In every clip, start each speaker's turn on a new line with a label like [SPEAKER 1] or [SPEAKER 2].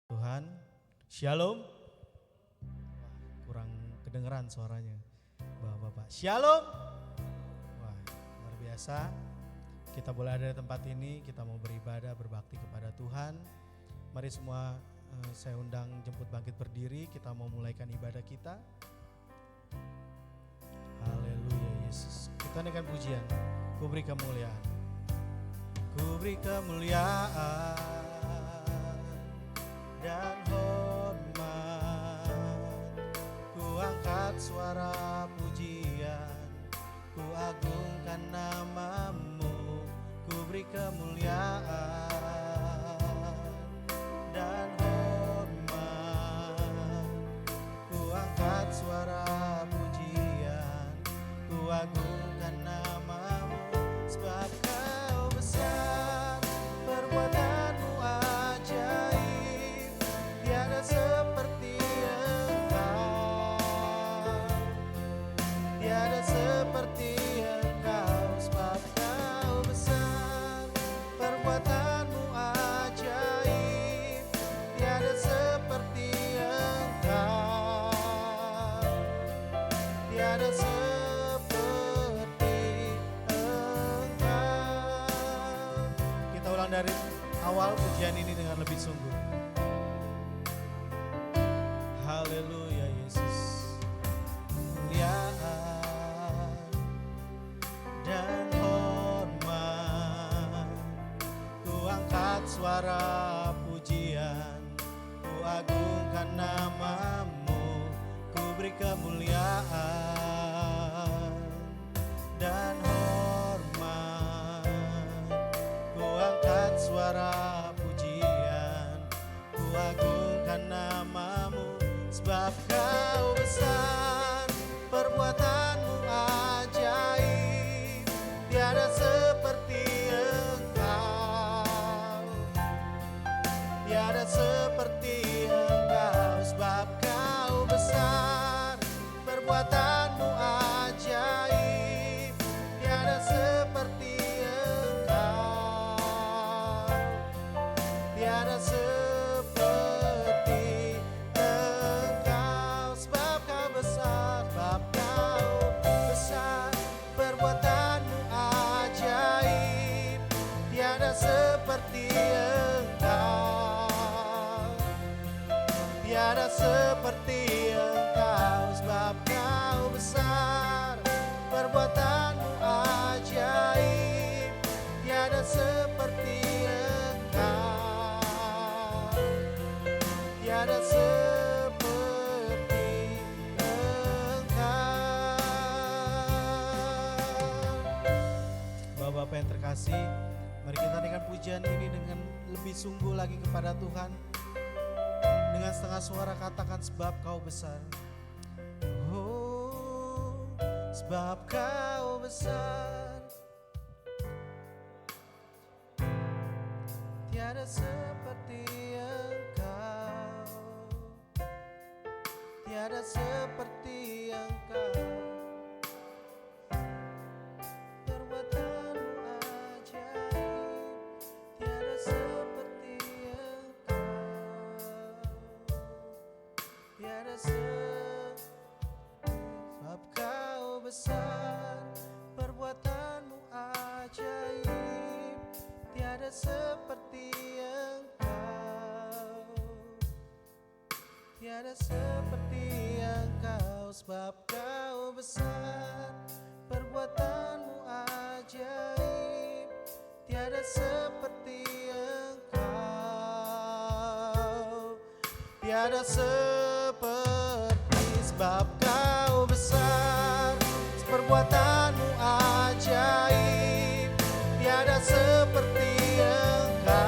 [SPEAKER 1] Tuhan, Shalom. Kurang kedengeran suaranya Bapak-bapak. Shalom. Wah, luar biasa. Kita boleh ada di tempat ini, kita mau beribadah, berbakti kepada Tuhan. Mari semua saya undang jemput bangkit berdiri, kita mau mulaikan ibadah kita. Haleluya Yesus. Kita naikkan pujian. Ku beri kemuliaan. Ku beri kemuliaan dan hormat, ku angkat suara pujian, ku agungkan namamu, ku beri kemuliaan dan hormat, ku angkat suara pujian, ku agungkan namamu, sebab kau besar, perbuatanmu ajaib, tiada seperti Engkau, tiada seperti Engkau, sebab kau besar, perbuatanmu ajaib, tiada seperti Engkau, tiada seperti Engkau. Kita ulang dari awal pujian ini dengan lebih sungguh. Haleluya Yesus. Kemuliaan dan hormat, ku angkat suara pujian, ku agungkan namamu, ku beri kemuliaan dan hormat, ku angkat suara pujian, ku agungkan namamu, sebab kau besar, perbuatanmu ajaib, tiada seperti Engkau, tiada seperti Engkau, sebab kau besar, perbuatanmu ajaib, tiada seperti Engkau, tiada seperti Engkau, sebab kau besar, perbuatanmu ajaib, tiada seperti Engkau, tiada seperti Engkau, sebab kau besar, perbuatanmu ajaib, tiada seperti Engkau, tiada seperti Engkau. Bapak-bapak yang terkasih, mari kita naikkan pujian ini dengan lebih sungguh lagi kepada Tuhan. Dengan setengah suara katakan, sebab kau besar. Oh, sebab kau besar, tiada seperti Engkau, tiada seperti Engkau, perbuatanmu ajaib, tiada seperti Engkau, tiada sebab kau besar, perbuatanmu ajaib, tiada seperti Engkau, tiada seperti Engkau, sebab kau besar, perbuatanmu ajaib, tiada seperti Engkau, tiada seperti, sebab kau besar, perbuatanmu ajaib, tiada seperti Engkau,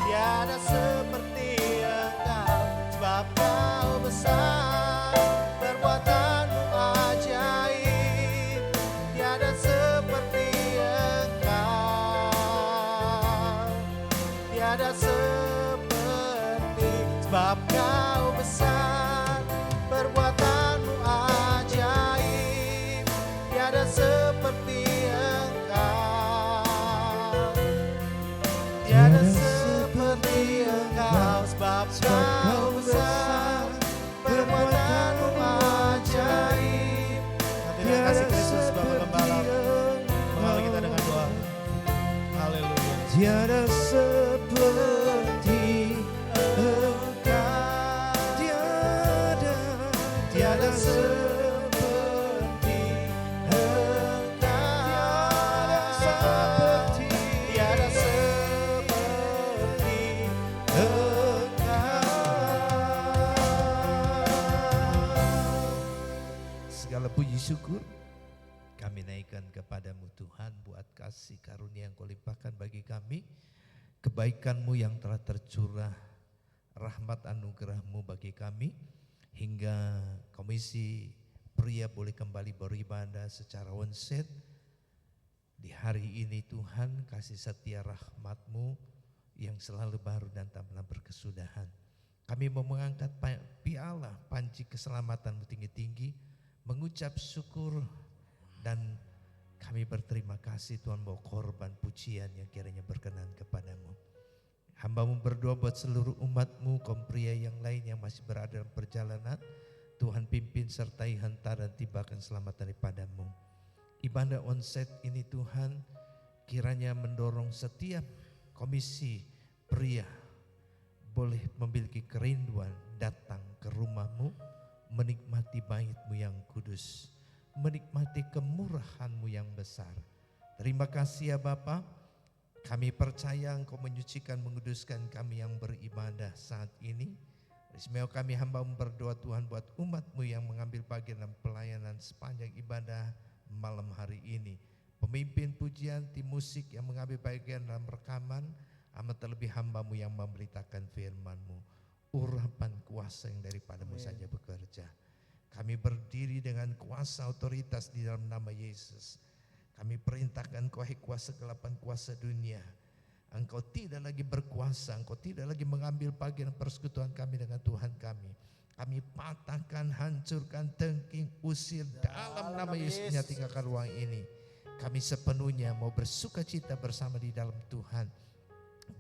[SPEAKER 1] tiada seperti Engkau, sebab kau besar, perbuatanmu ajaib, tiada seperti Engkau, tiada seperti, sebab kau besar, perbuatanmu ajaib, tiada seperti Engkau, tiada seperti
[SPEAKER 2] Tiada seperti Engkau, tiada seperti Engkau, tiada seperti Engkau. Segala puji syukur kami naikkan kepadamu Tuhan, buat kasih karunia yang Kau limpahkan bagi kami, kebaikan-Mu yang telah tercurah, rahmat anugerah-Mu bagi kami, hingga komisi pria boleh kembali beribadah secara onsite di hari ini. Tuhan, kasih setia rahmat-Mu yang selalu baru dan tak pernah berkesudahan. Kami mau mengangkat piala panci keselamatan-Mu tinggi-tinggi, mengucap syukur, dan kami berterima kasih Tuhan bahwa korban pujian yang kiranya berkenan kepadamu. Hamba-Mu berdoa buat seluruh umat-Mu, kaum pria yang lain yang masih berada dalam perjalanan. Tuhan pimpin sertai hantar dan tibakan selamat daripada-Mu. Ibadah onsite ini Tuhan kiranya mendorong setiap komisi pria boleh memiliki kerinduan datang ke rumah-Mu, menikmati bait-Mu yang kudus, menikmati kemurahan-Mu yang besar. Terima kasih ya Bapa, kami percaya Engkau menyucikan, menguduskan kami yang beribadah saat ini. Istimewa kami hamba-Mu berdoa Tuhan buat umat-Mu yang mengambil bagian dalam pelayanan sepanjang ibadah malam hari ini. Pemimpin pujian, tim musik yang mengambil bagian dalam rekaman, amat terlebih hamba-Mu yang memberitakan firman-Mu. Urapan kuasa yang daripada-Mu saja bekerja. Kami berdiri dengan kuasa otoritas di dalam nama Yesus. Kami perintahkan Kau, hai kuasa kegelapan, kuasa dunia, Engkau tidak lagi berkuasa, Engkau tidak lagi mengambil bagian persekutuan kami dengan Tuhan kami. Kami patahkan, hancurkan, tengking, usir dalam nama Yesus. Tinggalkan ruang ini. Kami sepenuhnya mau bersuka cita bersama di dalam Tuhan,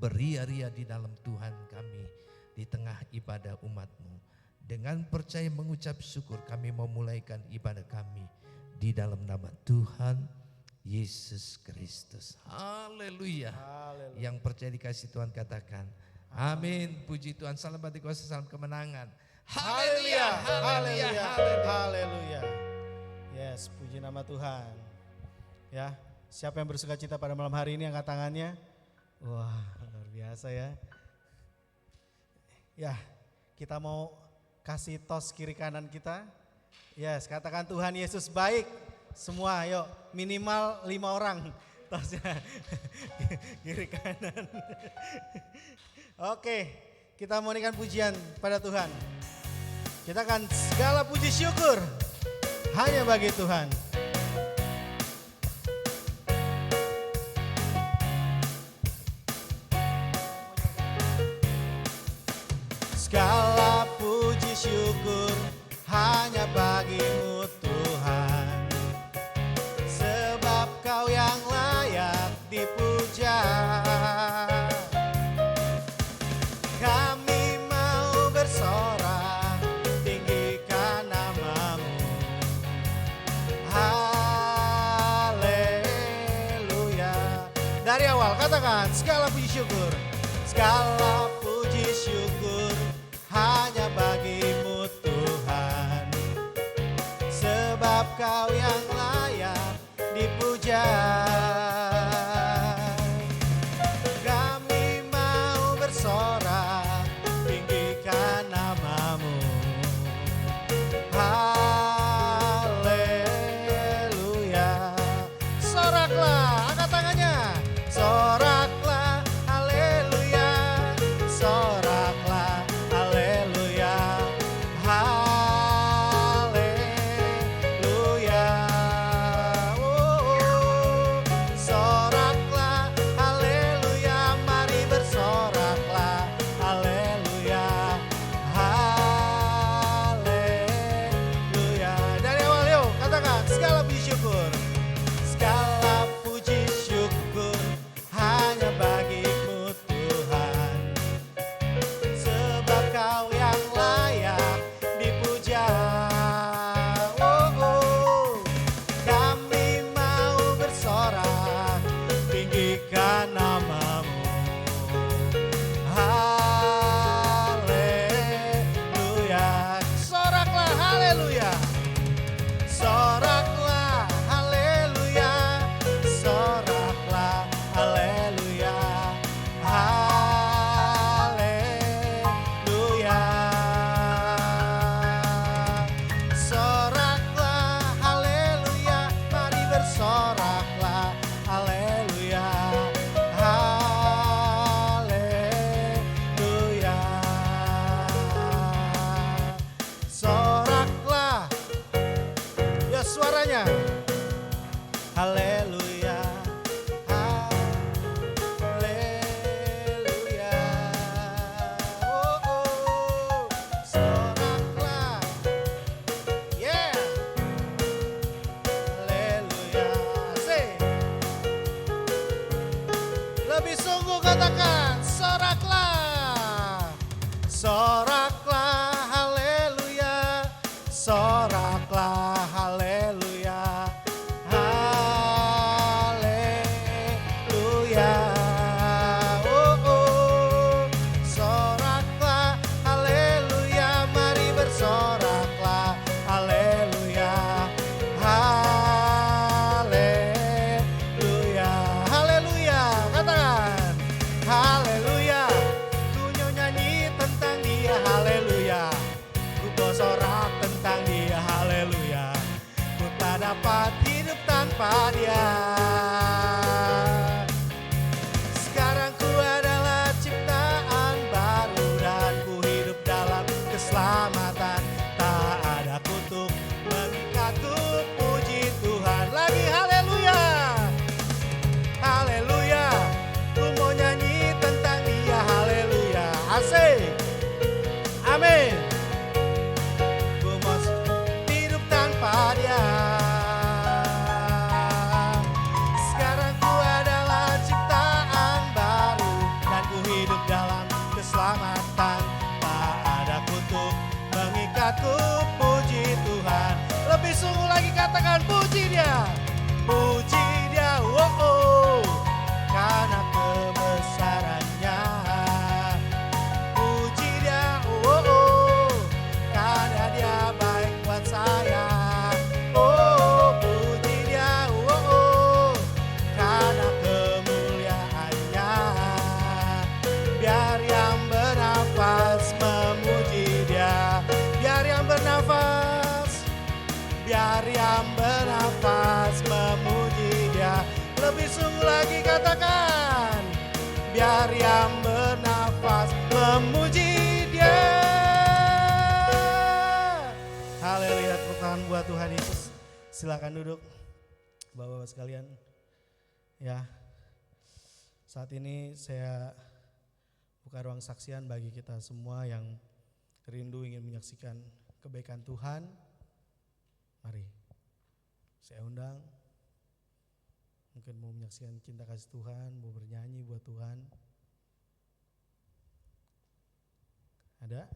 [SPEAKER 2] beria-ria di dalam Tuhan kami, di tengah ibadah umat-Mu. Dengan percaya mengucap syukur kami memulaikan ibadah kami di dalam nama Tuhan Yesus Kristus. Haleluya. Yang percaya dikasih Tuhan katakan amin. Puji Tuhan. Salam bagi kuasa, salam kemenangan. Haleluya. Haleluya.
[SPEAKER 1] Haleluya. Yes, puji nama Tuhan. Ya, siapa yang bersuka cita pada malam hari ini angkat tangannya. Wah, luar biasa ya. Ya, kita mau kasih tos kiri kanan kita. Yes, katakan Tuhan Yesus baik. Semua yuk, minimal 5 orang tosnya. Kiri kanan. Oke, kita mau naikkan pujian pada Tuhan. Kita akan segala puji syukur hanya bagi Tuhan. Segala puji syukur hanya bagi-Mu Tuhan, sebab Kau yang layak dipuja. Kami mau bersorak, tinggikan nama-Mu. Haleluya. Dari awal katakan segala puji syukur, segala puji syukur hanya bagi-Mu Tuhan, sebab Kau yang layak dipuja. Kami mau bersorak, tinggikan nama-Mu. Haleluya. Soraklah, angkat tangannya. Soraklah, haleluya. Soraklah, haleluya. Haleluya. Oh, soraklah, haleluya. Mari bersoraklah, haleluya. Haleluya. Dari awal yuk, katakan segala puji syukur. Segala puji syukur hanya bagi-Mu Tuhan, sebab Kau yang layak dipuja. Oh, oh. Kami mau bersorak, tinggikan nama-Mu. Lebih sungguh katakan, soraklah. Soraklah haleluya. Soraklah haleluya. Haleluya. Oh, oh. Soraklah haleluya. Mari bersoraklah haleluya. Haleluya. Haleluya. Katakan haleluya. Ku nyanyi tentang dia haleluya. Ku bersorak tentang dia haleluya. Ku tak dapat hidup tanpa dia. Sekarang ku adalah ciptaan baru dan ku hidup dalam keselamatan. Tak ada kutuk mengikatku, puji Tuhan. Lagi haleluya. Haleluya. Ku mau nyanyi tentang dia haleluya. Asik. Amin. Ku mau hidup tanpa dia. Sekarang ku adalah ciptaan baru dan ku hidup dalam keselamatan. Tak ada kutuk mengikatku, puji Tuhan. Lebih sungguh lagi katakan puji dia. Puji dia, oh, oh. Karena kebesarannya. Puji dia, oh, oh. Karena dia baik buat saya. Oh, puji dia, oh, oh. Karena kemuliaannya. Biar yang bernafas memuji dia. Biar yang bernafas. Biar yang bernafas memuji dia. Lebih sungguh lagi katakan. Biar yang bernafas memuji dia. Haleluya, tepuk tangan buat Tuhan Yesus. Silakan duduk Bapak-bapak sekalian. Ya, saat ini saya buka ruang saksian bagi kita semua yang rindu ingin menyaksikan kebaikan Tuhan. Mari, saya undang. Mungkin mau menyaksikan cinta kasih Tuhan, mau bernyanyi buat Tuhan. Ada?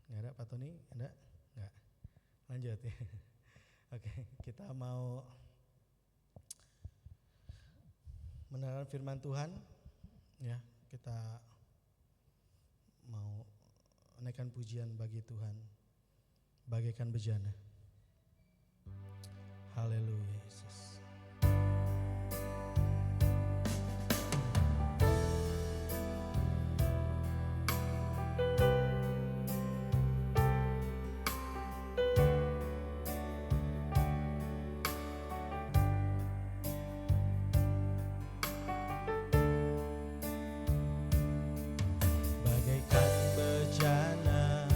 [SPEAKER 1] Nggak ada Pak Tony? Ada? Nggak? Lanjut ya. Oke, kita mau mendengarkan firman Tuhan. Ya, kita mau naikkan pujian bagi Tuhan. Bagaikan bejana. Haleluya Yesus. Bagaikan bejana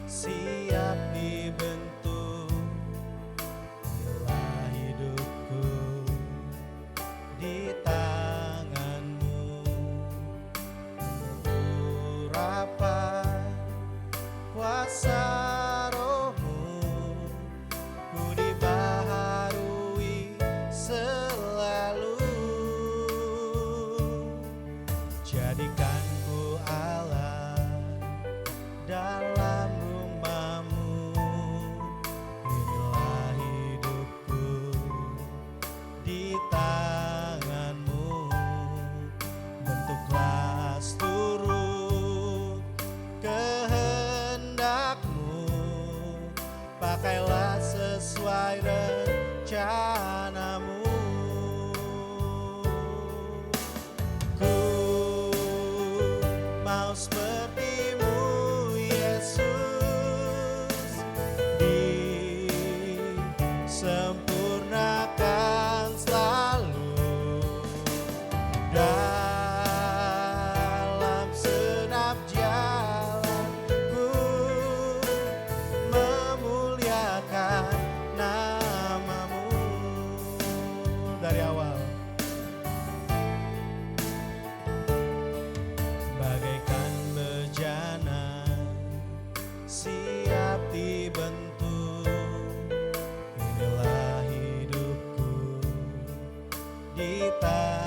[SPEAKER 1] siap dibentuk, inilah hidupku di tanganmu. Urapan kuasa rohmu, ku dibaharui selalu. Jadikan ku Allah dalam rumahmu, inilah hidupku di tanganmu. Bentuklah seluruh kehendakmu, pakailah sesuai rencanamu. Ku mau sepertimu Yesus, disempurnakan selalu dalam senap jalanku, memuliakan namamu. Dari awal bagaikan bejana siap dibentuk, inilah hidupku di tanganmu.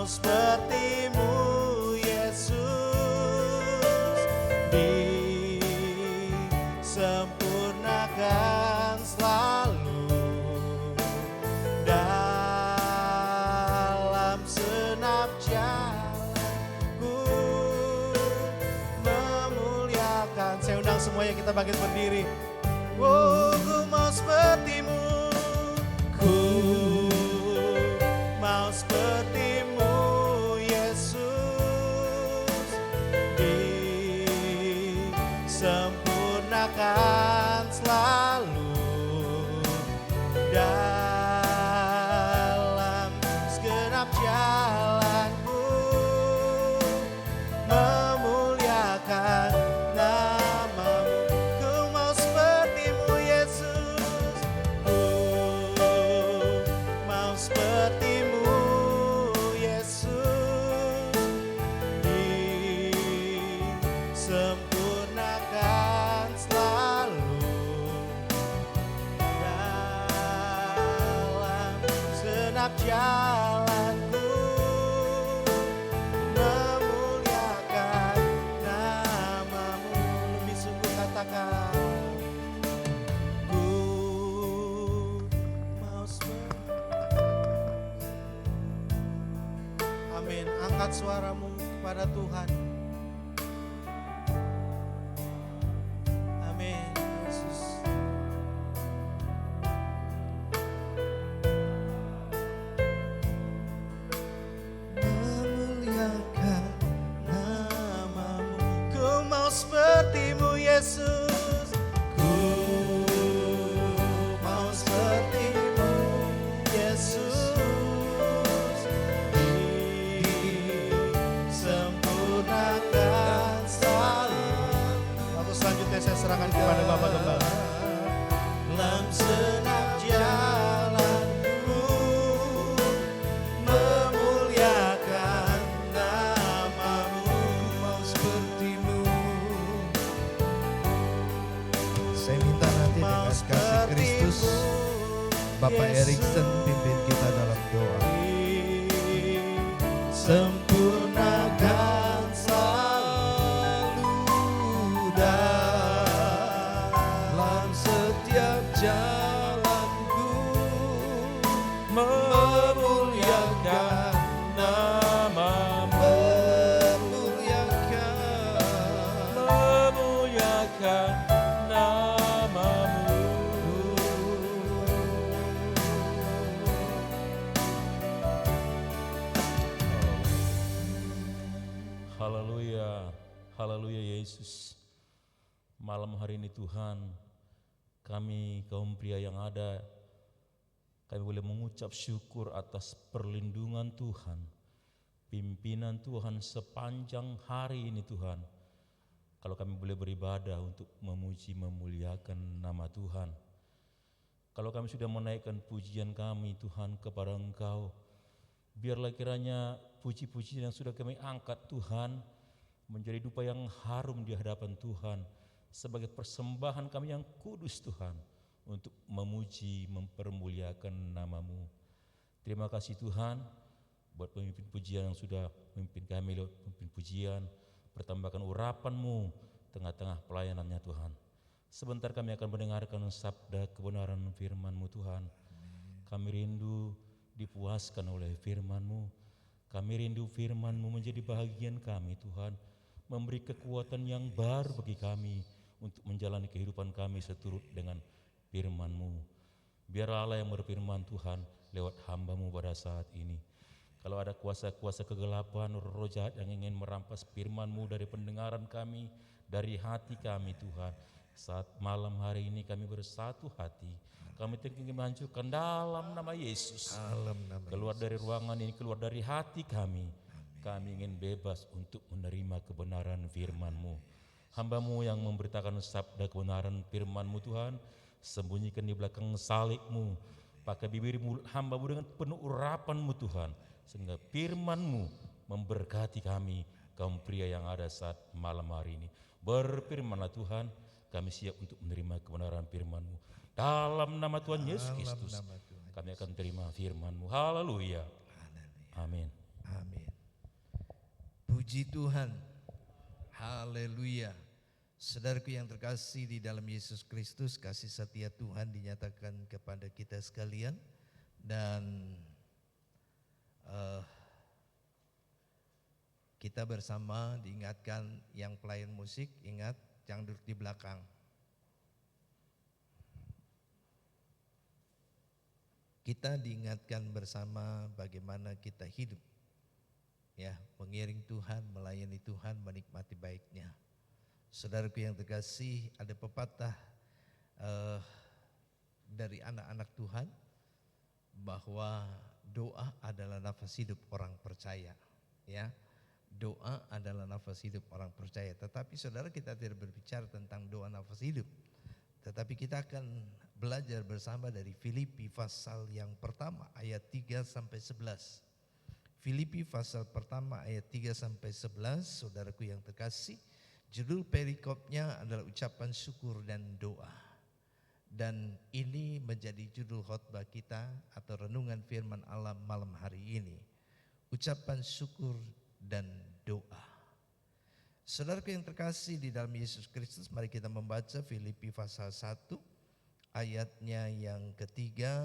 [SPEAKER 1] mau seperti-Mu Yesus, disempurnakan selalu dalam senap jalanku memuliakan. Saya undang semuanya, kita bangkit berdiri. Oh, ku mau seperti-Mu, ku mau seperti-Mu Yesus, disempurnakan selalu dalam segenap jalanku memuliakan nama-Mu. Ku mau seperti-Mu Yesus, ku mau seperti-Mu Yesus, disempurnakan selalu dalam segenap jalanku memuliakan nama-Mu. Lebih sungguh katakan, ku mau amin. Angkat suaramu kepada Tuhan. Amin. Yesus. Memuliakan nama-Mu. Ku mau seperti-Mu Yesus, ku mau seperti-Mu Yesus, disempurnakan selalu. Lalu selanjutnya saya serahkan kepada Bapak Gembala. Dalam senap jalanku memuliakan nama-Mu.
[SPEAKER 2] Mau seperti-Mu. Saya minta nanti dengan kasih Kristus, Bapak Erikson pimpin kita dalam doa.
[SPEAKER 1] Sempurnakan selalu dalam
[SPEAKER 2] Setiap jalanku
[SPEAKER 3] memuliakan nama-Mu, memuliakan nama-Mu. Haleluya, haleluya Yesus. Malam hari ini Tuhan, kami kaum pria yang ada, kami boleh mengucap syukur atas perlindungan Tuhan, pimpinan Tuhan sepanjang hari ini Tuhan. Kalau kami boleh beribadah untuk memuji memuliakan nama Tuhan. Kalau kami sudah menaikkan pujian kami Tuhan kepada Engkau, biarlah kiranya puji-pujian yang sudah kami angkat Tuhan menjadi dupa yang harum di hadapan Tuhan sebagai persembahan kami yang kudus Tuhan untuk memuji mempermuliakan nama-Mu. Terima kasih Tuhan buat pemimpin pujian yang sudah memimpin kami lewat pemimpin pujian, bertambahkan urapan-Mu tengah-tengah pelayanannya Tuhan. Sebentar kami akan mendengarkan sabda kebenaran firman-Mu Tuhan. Kami rindu dipuaskan oleh firman-Mu. Kami rindu firman-Mu menjadi bahagian kami Tuhan, memberi kekuatan yang baru bagi kami untuk menjalani kehidupan kami seturut dengan firman-Mu. Biar Allah yang berfirman Tuhan lewat hamba-Mu pada saat ini. Kalau ada kuasa-kuasa kegelapan, roh jahat yang ingin merampas firman-Mu dari pendengaran kami, dari hati kami Tuhan, saat malam hari ini kami bersatu hati, kami ingin menghancurkan dalam nama Yesus. Keluar dari ruangan ini, keluar dari hati kami. Kami ingin bebas untuk menerima kebenaran firman-Mu. Hamba-Mu yang memberitakan sabda kebenaran firman-Mu Tuhan, sembunyikan di belakang salib-Mu. Pakai bibir mulut hamba-Mu dengan penuh urapan-Mu Tuhan, sehingga firman-Mu memberkati kami, kaum pria yang ada saat malam hari ini. Berfirmanlah Tuhan, kami siap untuk menerima kebenaran firman-Mu. Dalam nama Tuhan Yesus Kristus, kami akan terima firman-Mu. Haleluya. Amin.
[SPEAKER 2] Amin. Puji Tuhan. Haleluya. Saudaraku yang terkasih di dalam Yesus Kristus, kasih setia Tuhan dinyatakan kepada kita sekalian. Dan kita bersama diingatkan yang pelayan musik, ingat jangan duduk di belakang. Kita diingatkan bersama bagaimana kita hidup, ya, mengiring Tuhan, melayani Tuhan, menikmati baiknya. Saudaraku yang terkasih, ada pepatah dari anak-anak Tuhan bahwa doa adalah nafas hidup orang percaya, ya. Doa adalah nafas hidup orang percaya. Tetapi saudara, kita tidak berbicara tentang doa nafas hidup, tetapi kita akan belajar bersama dari Filipi pasal yang pertama ayat 3 sampai 11. Filipi pasal pertama ayat 3 sampai 11, saudaraku yang terkasih, judul perikopnya adalah ucapan syukur dan doa. Dan ini menjadi judul khotbah kita atau renungan firman Allah malam hari ini. Ucapan syukur dan doa. Saudaraku yang terkasih di dalam Yesus Kristus, mari kita membaca Filipi pasal 1 ayatnya yang ketiga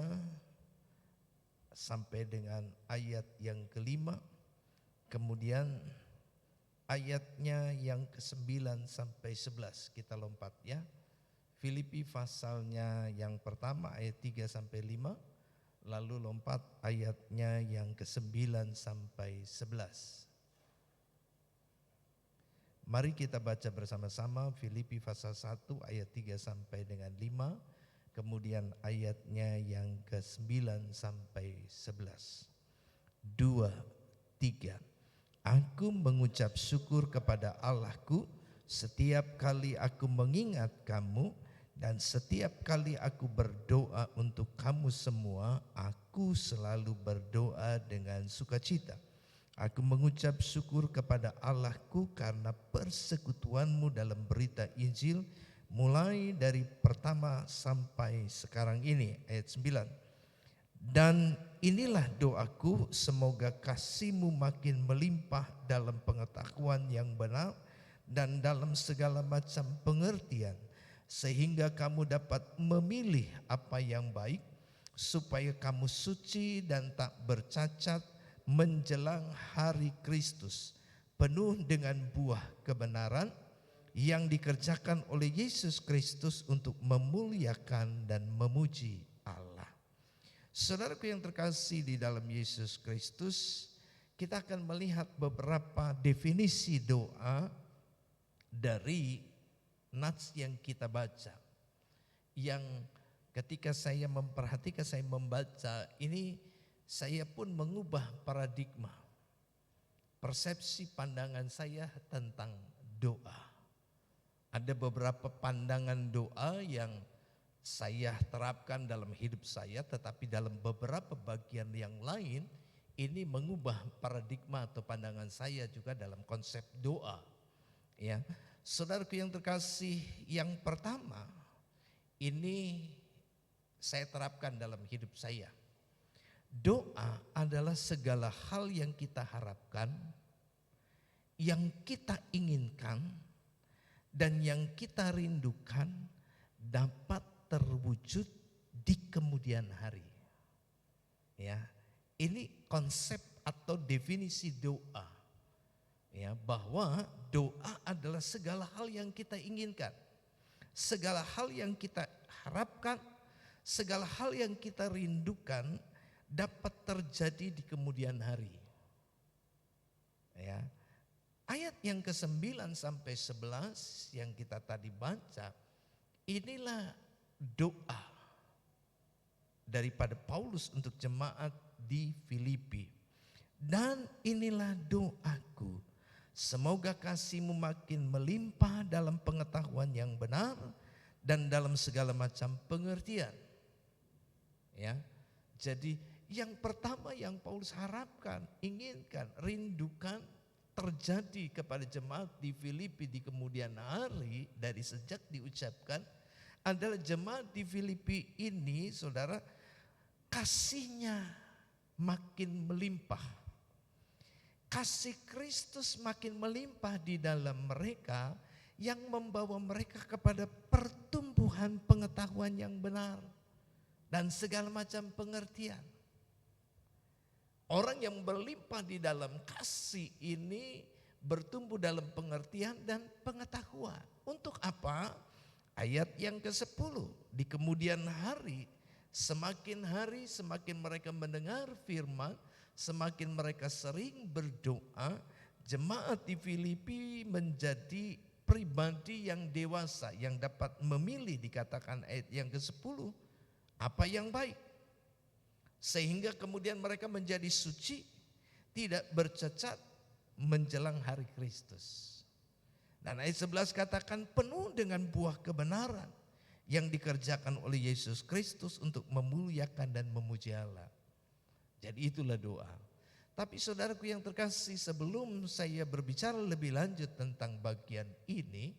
[SPEAKER 2] sampai dengan ayat yang kelima. Kemudian ayatnya yang ke-9 sampai 11 kita lompat, ya. Filipi pasalnya yang pertama ayat 3 sampai 5, lalu lompat ayatnya yang ke-9 sampai 11. Mari kita baca bersama-sama Filipi pasal 1 ayat 3 sampai dengan 5, kemudian ayatnya yang ke-9 sampai 11. 2, 3. Aku mengucap syukur kepada Allahku setiap kali aku mengingat kamu, dan setiap kali aku berdoa untuk kamu semua, aku selalu berdoa dengan sukacita. Aku mengucap syukur kepada Allahku karena persekutuanmu dalam berita Injil, mulai dari pertama sampai sekarang ini. Ayat 9. Dan inilah doaku, semoga kasihmu makin melimpah dalam pengetahuan yang benar dan dalam segala macam pengertian, sehingga kamu dapat memilih apa yang baik, supaya kamu suci dan tak bercacat menjelang hari Kristus, penuh dengan buah kebenaran yang dikerjakan oleh Yesus Kristus untuk memuliakan dan memuji Allah. Saudaraku yang terkasih di dalam Yesus Kristus, kita akan melihat beberapa definisi doa dari nats yang kita baca. Yang ketika saya memperhatikan, saya membaca ini, saya pun mengubah paradigma, persepsi pandangan saya tentang doa. Ada beberapa pandangan doa yang saya terapkan dalam hidup saya, tetapi dalam beberapa bagian yang lain ini mengubah paradigma atau pandangan saya juga dalam konsep doa. Ya, saudaraku yang terkasih, yang pertama ini saya terapkan dalam hidup saya. Doa adalah segala hal yang kita harapkan, yang kita inginkan, dan yang kita rindukan dapat terwujud di kemudian hari. Ya, ini konsep atau definisi doa. Ya, bahwa doa adalah segala hal yang kita inginkan, segala hal yang kita harapkan, segala hal yang kita rindukan dapat terjadi di kemudian hari. Ya. Ayat yang ke-9 sampai 11 yang kita tadi baca, inilah doa daripada Paulus untuk jemaat di Filipi. Dan inilah doaku, semoga kasihmu makin melimpah dalam pengetahuan yang benar dan dalam segala macam pengertian. Ya, jadi yang pertama yang Paulus harapkan, inginkan, rindukan terjadi kepada jemaat di Filipi di kemudian hari dari sejak diucapkan adalah jemaat di Filipi ini, saudara, kasihnya makin melimpah. kasih Kristus makin melimpah di dalam mereka yang membawa mereka kepada pertumbuhan pengetahuan yang benar dan segala macam pengertian. Orang yang berlimpah di dalam kasih ini bertumbuh dalam pengertian dan pengetahuan. Untuk apa? Ayat yang ke-10, di kemudian hari semakin mereka mendengar firman, semakin mereka sering berdoa, jemaat di Filipi menjadi pribadi yang dewasa, yang dapat memilih, dikatakan ayat yang ke-10, apa yang baik. Sehingga kemudian mereka menjadi suci, tidak bercacat menjelang hari Kristus. Dan ayat 11 katakan penuh dengan buah kebenaran yang dikerjakan oleh Yesus Kristus untuk memuliakan dan memuji Allah. Jadi itulah doa. Tapi saudaraku yang terkasih, sebelum saya berbicara lebih lanjut tentang bagian ini,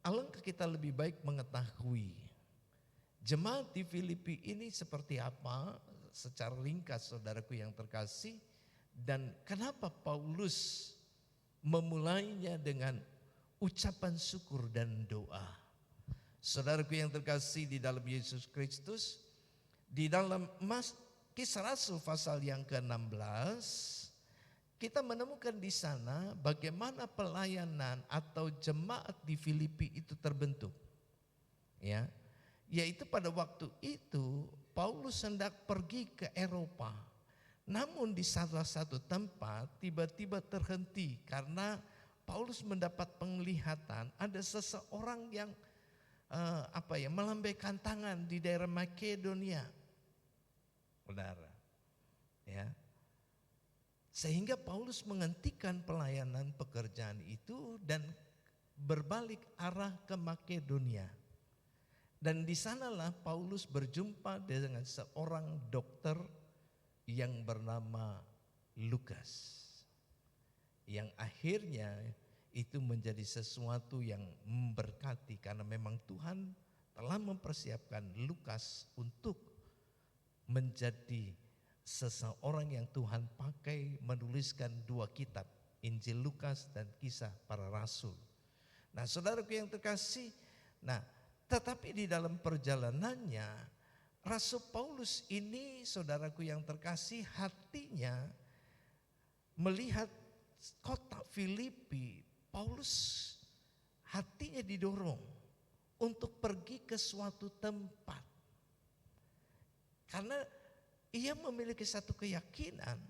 [SPEAKER 2] alangkah kita lebih baik mengetahui jemaat di Filipi ini seperti apa secara ringkas saudaraku yang terkasih, dan kenapa Paulus memulainya dengan ucapan syukur dan doa. Saudaraku yang terkasih di dalam Yesus Kristus, di dalam Kisah Rasul pasal yang ke-16, kita menemukan di sana bagaimana pelayanan atau jemaat di Filipi itu terbentuk. Ya, yaitu pada waktu itu Paulus hendak pergi ke Eropa. Namun di salah satu tempat tiba-tiba terhenti karena Paulus mendapat penglihatan ada seseorang yang melambaikan tangan di daerah Makedonia. Saudara, ya, sehingga Paulus menghentikan pelayanan pekerjaan itu dan berbalik arah ke Makedonia. Dan di sanalah Paulus berjumpa dengan seorang dokter yang bernama Lukas, yang akhirnya itu menjadi sesuatu yang memberkati karena memang Tuhan telah mempersiapkan Lukas untuk menjadi seseorang yang Tuhan pakai menuliskan 2 kitab, Injil Lukas dan Kisah Para Rasul. Nah, saudaraku yang terkasih, tetapi di dalam perjalanannya Rasul Paulus ini, saudaraku yang terkasih, hatinya melihat kota Filipi. Paulus hatinya didorong untuk pergi ke suatu tempat. Karena ia memiliki satu keyakinan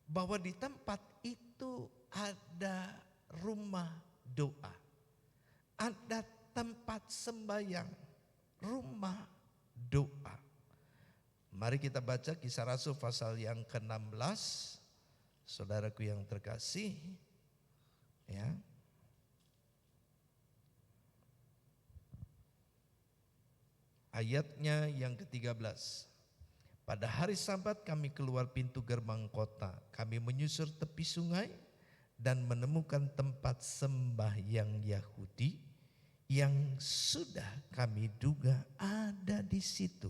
[SPEAKER 2] bahwa di tempat itu ada rumah doa. Ada tempat sembahyang, rumah doa. Mari kita baca Kisah Rasul pasal yang ke-16, saudaraku yang terkasih. Ya. Ayatnya yang ke-13. Pada hari Sabat kami keluar pintu gerbang kota. Kami menyusur tepi sungai dan menemukan tempat sembahyang Yahudi yang sudah kami duga ada di situ.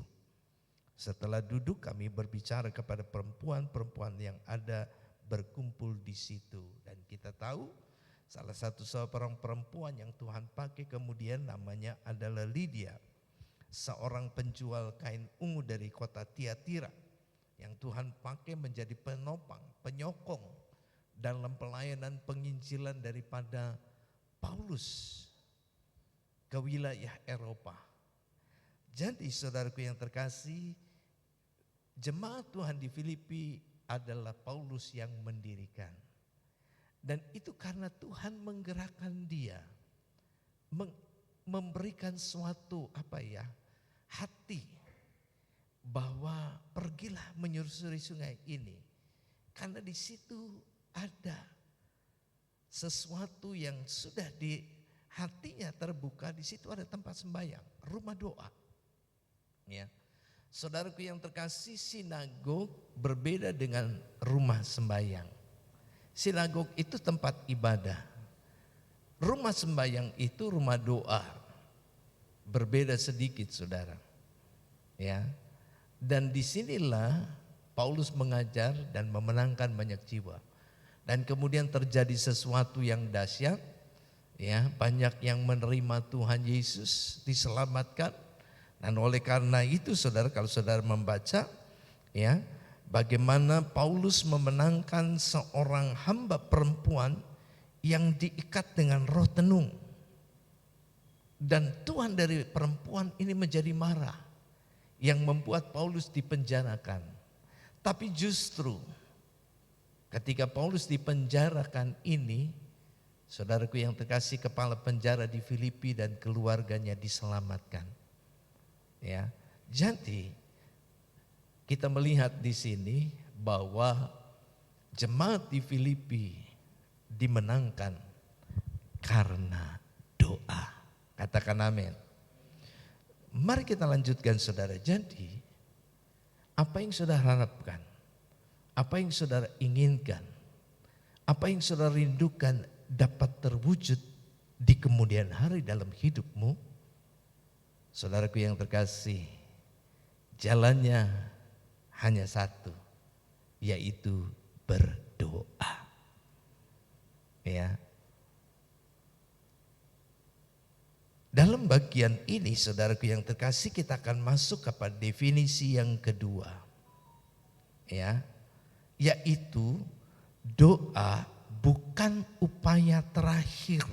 [SPEAKER 2] Setelah duduk kami berbicara kepada perempuan-perempuan yang ada berkumpul di situ. Dan kita tahu salah satu seorang perempuan yang Tuhan pakai kemudian namanya adalah Lydia. Seorang penjual kain ungu dari kota Tiatira yang Tuhan pakai menjadi penopang, penyokong dalam pelayanan penginjilan daripada Paulus ke wilayah Eropa. Jadi saudaraku yang terkasih, jemaat Tuhan di Filipi adalah Paulus yang mendirikan. Dan itu karena Tuhan menggerakkan dia, memberikan suatu hati bahwa pergilah menyusuri sungai ini karena di situ ada sesuatu yang sudah di hatinya terbuka. Di situ ada tempat sembahyang, rumah doa. Ya, saudaraku yang terkasih, sinagog berbeda dengan rumah sembahyang. Sinagog itu tempat ibadah, rumah sembahyang itu rumah doa. Berbeda sedikit, saudara. Ya. Dan disinilah Paulus mengajar dan memenangkan banyak jiwa. dan kemudian terjadi sesuatu yang dahsyat. Ya, banyak yang menerima Tuhan Yesus, diselamatkan. Dan oleh karena itu saudara, kalau saudara membaca ya, bagaimana Paulus memenangkan seorang hamba perempuan yang diikat dengan roh tenung. Dan Tuhan dari perempuan ini menjadi marah, yang membuat Paulus dipenjarakan. Tapi justru ketika Paulus dipenjarakan ini, saudaraku yang terkasih, kepala penjara di Filipi dan keluarganya diselamatkan. Ya, jadi kita melihat di sini bahwa jemaat di Filipi dimenangkan karena doa. Katakan amin. Mari kita lanjutkan saudara. Jadi apa yang saudara harapkan, apa yang saudara inginkan, apa yang saudara rindukan dapat terwujud di kemudian hari dalam hidupmu, saudaraku yang terkasih, jalannya hanya satu, yaitu berdoa. Ya. Dalam bagian ini saudaraku yang terkasih, kita akan masuk kepada definisi yang kedua. Ya, yaitu doa bukan upaya terakhir,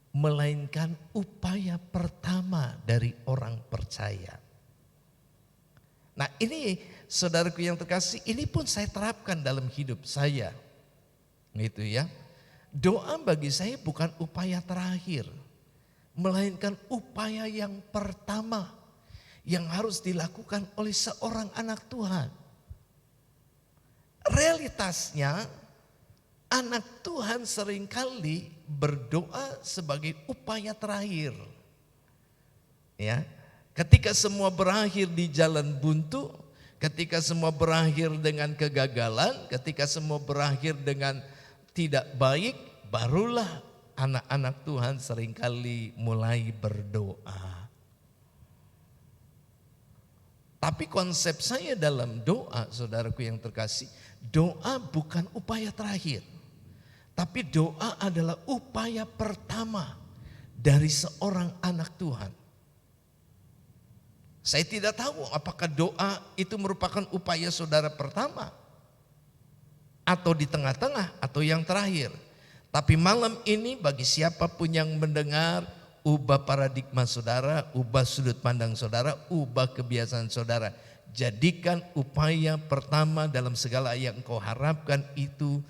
[SPEAKER 2] melainkan upaya pertama dari orang percaya. Nah ini saudaraku yang terkasih, ini pun saya terapkan dalam hidup saya. Gitu ya. Doa bagi saya bukan upaya terakhir, melainkan upaya yang pertama yang harus dilakukan oleh seorang anak Tuhan. Realitasnya anak Tuhan seringkali berdoa sebagai upaya terakhir. Ya, ketika semua berakhir di jalan buntu, ketika semua berakhir dengan kegagalan, ketika semua berakhir dengan tidak baik, barulah anak-anak Tuhan seringkali mulai berdoa. Tapi konsep saya dalam doa, saudaraku yang terkasih, doa bukan upaya terakhir. Tapi doa adalah upaya pertama dari seorang anak Tuhan. Saya tidak tahu apakah doa itu merupakan upaya saudara pertama, atau di tengah-tengah, atau yang terakhir. Tapi malam ini bagi siapapun yang mendengar, ubah paradigma saudara, ubah sudut pandang saudara, ubah kebiasaan saudara. Jadikan upaya pertama dalam segala yang engkau harapkan itu,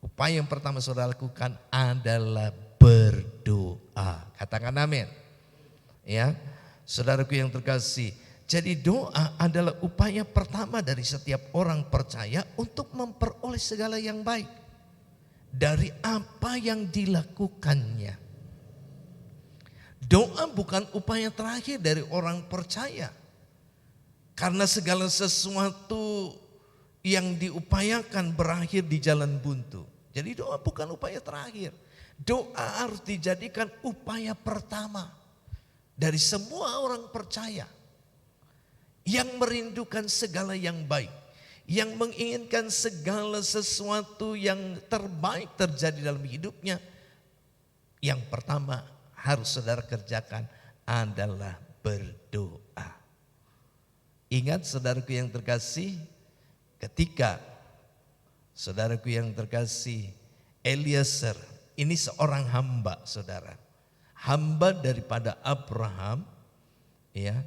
[SPEAKER 2] upaya yang pertama saudara lakukan adalah berdoa. Katakan amin. Ya, saudaraku yang terkasih. Jadi doa adalah upaya pertama dari setiap orang percaya untuk memperoleh segala yang baik dari apa yang dilakukannya. Doa bukan upaya terakhir dari orang percaya. Karena segala sesuatu yang diupayakan berakhir di jalan buntu. Jadi doa bukan upaya terakhir. Doa harus dijadikan upaya pertama dari semua orang percaya yang merindukan segala yang baik, yang menginginkan segala sesuatu yang terbaik terjadi dalam hidupnya. Yang pertama harus saudara kerjakan adalah berdoa. Ingat saudaraku yang terkasih, ketika saudaraku yang terkasih, Eliezer ini seorang hamba saudara, hamba daripada Abraham, ya.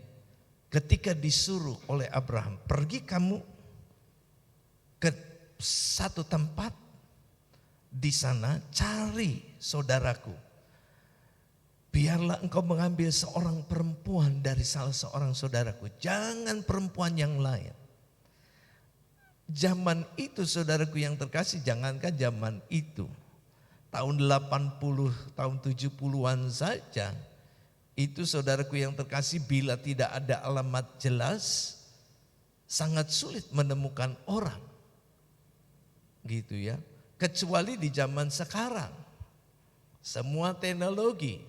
[SPEAKER 2] Ketika disuruh oleh Abraham, pergi kamu ke satu tempat, di sana cari saudaraku. Biarlah engkau mengambil seorang perempuan dari salah seorang saudaraku, jangan perempuan yang lain. Zaman itu saudaraku yang terkasih, jangankan zaman itu, tahun 80, tahun 70-an saja, itu saudaraku yang terkasih, bila tidak ada alamat jelas, sangat sulit menemukan orang. Gitu ya. Kecuali di zaman sekarang. Semua teknologi.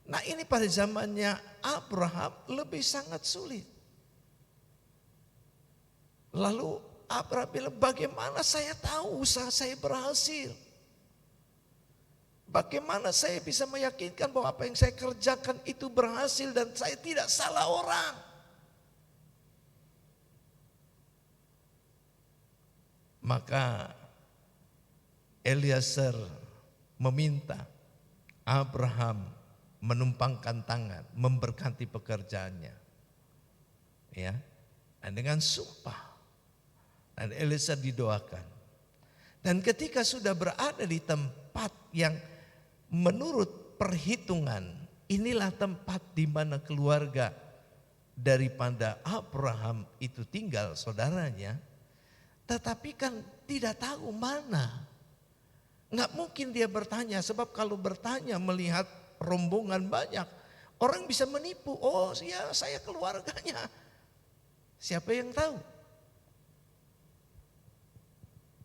[SPEAKER 2] Nah ini pada zamannya Abraham lebih sangat sulit. Lalu Abraham bilang, bagaimana saya tahu usaha saya berhasil? Bagaimana saya bisa meyakinkan bahwa apa yang saya kerjakan itu berhasil dan saya tidak salah orang? Maka Eliezer meminta Abraham menumpangkan tangan, memberkati pekerjaannya. Ya. Dan dengan sumpah. Dan Eliezer didoakan. Dan ketika sudah berada di tempat yang menurut perhitungan, inilah tempat di mana keluarga daripada Abraham itu tinggal, saudaranya. Tetapi kan tidak tahu mana. Nggak mungkin dia bertanya, sebab kalau bertanya melihat rombongan banyak, orang bisa menipu. Oh ya, saya keluarganya. Siapa yang tahu?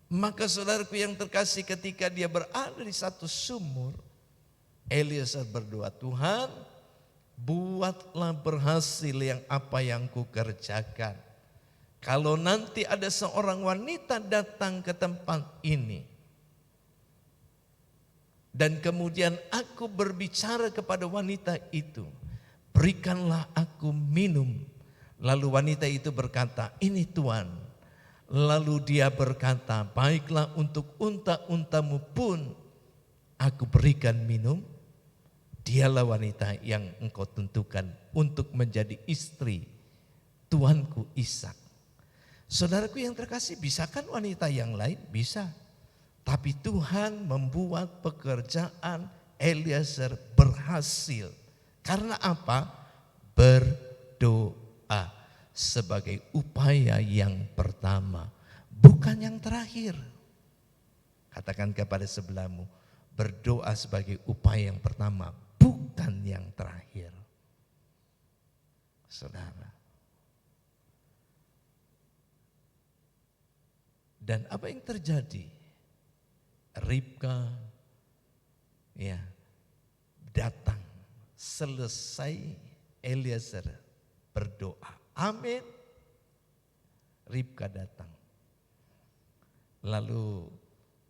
[SPEAKER 2] Maka saudaraku yang terkasih, ketika dia berada di satu sumur, Eliezer berdoa, Tuhan buatlah berhasil yang apa yang kukerjakan. Kalau nanti ada seorang wanita datang ke tempat ini, dan kemudian aku berbicara kepada wanita itu, berikanlah aku minum. Lalu wanita itu berkata, ini Tuan. Lalu dia berkata, baiklah, untuk unta-untamu pun aku berikan minum. Dialah wanita yang engkau tentukan untuk menjadi istri tuanku Ishak. Saudaraku yang terkasih, bisakah wanita yang lain? Bisa. Tapi Tuhan membuat pekerjaan Eliezer berhasil. Karena apa? Berdoa sebagai upaya yang pertama, bukan yang terakhir. Katakan kepada sebelahmu, berdoa sebagai upaya yang pertama, bukan yang terakhir. Saudara. Dan apa yang terjadi? Ribka ya datang selesai Eliezer berdoa. Amin. Ribka datang. Lalu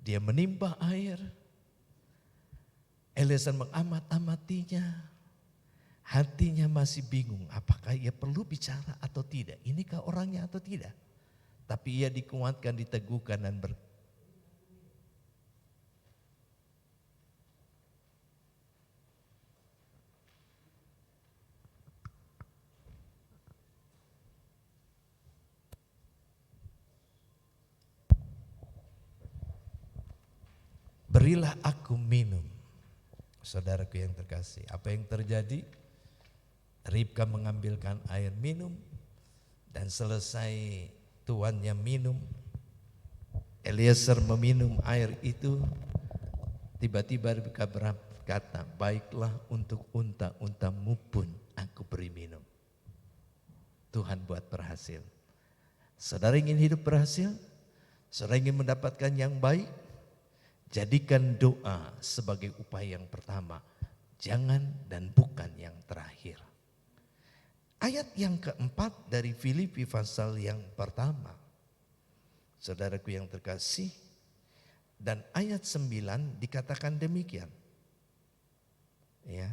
[SPEAKER 2] dia menimba air. Eliezer mengamat-amatinya. Hatinya masih bingung, apakah ia perlu bicara atau tidak? Inikah orangnya atau tidak? Tapi ia dikuatkan, diteguhkan dan berilah aku minum. Saudaraku yang terkasih, apa yang terjadi? Ribka mengambilkan air minum dan selesai tuannya minum, Eliezer meminum air itu. Tiba-tiba Ribka berkata, baiklah, untuk unta-untamu pun aku beri minum. Tuhan buat berhasil. Saudara ingin hidup berhasil? Saudara ingin mendapatkan yang baik? Jadikan doa sebagai upaya yang pertama, jangan dan bukan yang terakhir. Ayat yang keempat dari Filipi pasal yang pertama. Saudaraku yang terkasih, dan ayat 9 dikatakan demikian. Ya.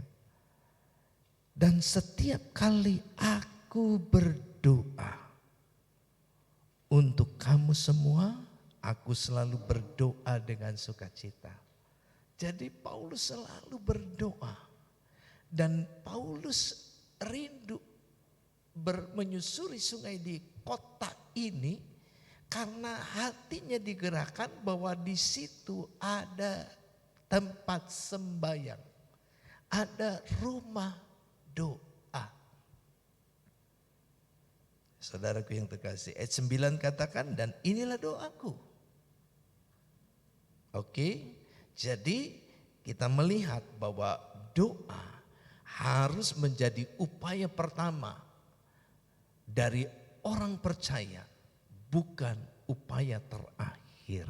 [SPEAKER 2] Dan setiap kali aku berdoa untuk kamu semua, aku selalu berdoa dengan sukacita. Jadi Paulus selalu berdoa. Dan Paulus rindu menyusuri sungai di kota ini karena hatinya digerakkan bahwa di situ ada tempat sembahyang. Ada rumah doa. Saudaraku yang terkasih, ayat 9 katakan, dan inilah doaku. Oke, jadi kita melihat bahwa doa harus menjadi upaya pertama dari orang percaya, bukan upaya terakhir.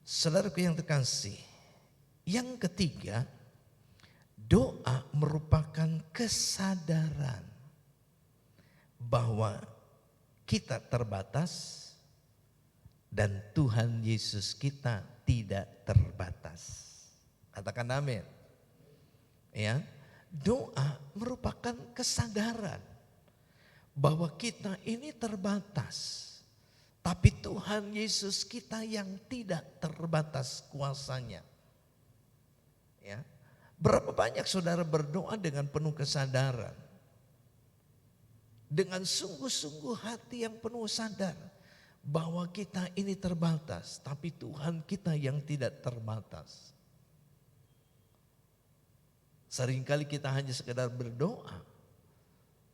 [SPEAKER 2] Saudaraku yang terkasih, yang ketiga, doa merupakan kesadaran bahwa kita terbatas dan Tuhan Yesus kita tidak terbatas. Katakan amin. Ya, doa merupakan kesadaran bahwa kita ini terbatas. Tapi Tuhan Yesus kita yang tidak terbatas kuasanya. Ya. Berapa banyak saudara berdoa dengan penuh kesadaran. Dengan sungguh-sungguh hati yang penuh sadar bahwa kita ini terbatas, tapi Tuhan kita yang tidak terbatas. Seringkali kita hanya sekedar berdoa,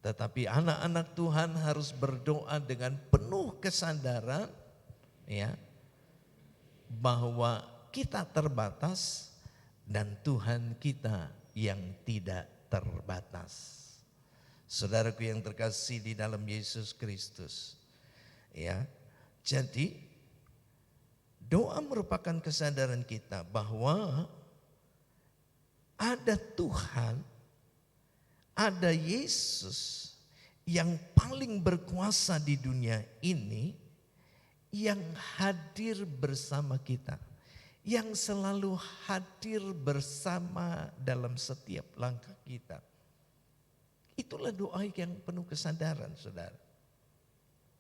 [SPEAKER 2] tetapi anak-anak Tuhan harus berdoa dengan penuh kesadaran, ya, bahwa kita terbatas dan Tuhan kita yang tidak terbatas. Saudaraku yang terkasih di dalam Yesus Kristus, ya. Jadi doa merupakan kesadaran kita bahwa ada Tuhan, ada Yesus yang paling berkuasa di dunia ini, yang hadir bersama kita, yang selalu hadir bersama dalam setiap langkah kita. Itulah doa yang penuh kesadaran, saudara.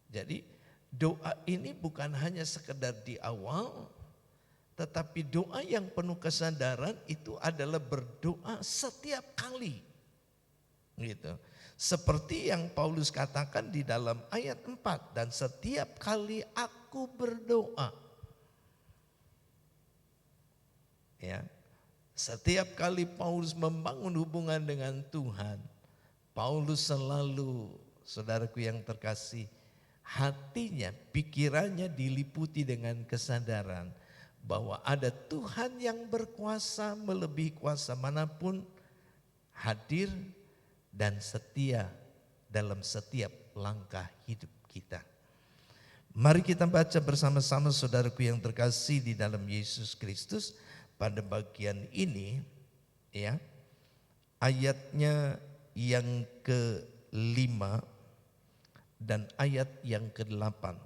[SPEAKER 2] Jadi doa ini bukan hanya sekedar di awal, tetapi doa yang penuh kesadaran itu adalah berdoa setiap kali. Gitu. Seperti yang Paulus katakan di dalam ayat 4, dan setiap kali aku berdoa. Ya. Setiap kali Paulus membangun hubungan dengan Tuhan, Paulus selalu, saudaraku yang terkasih, hatinya, pikirannya diliputi dengan kesadaran bahwa ada Tuhan yang berkuasa melebihi kuasa manapun, hadir dan setia dalam setiap langkah hidup kita. Mari kita baca bersama-sama saudaraku yang terkasih di dalam Yesus Kristus pada bagian ini, ya, ayatnya yang ke-5 dan ayat yang ke-8.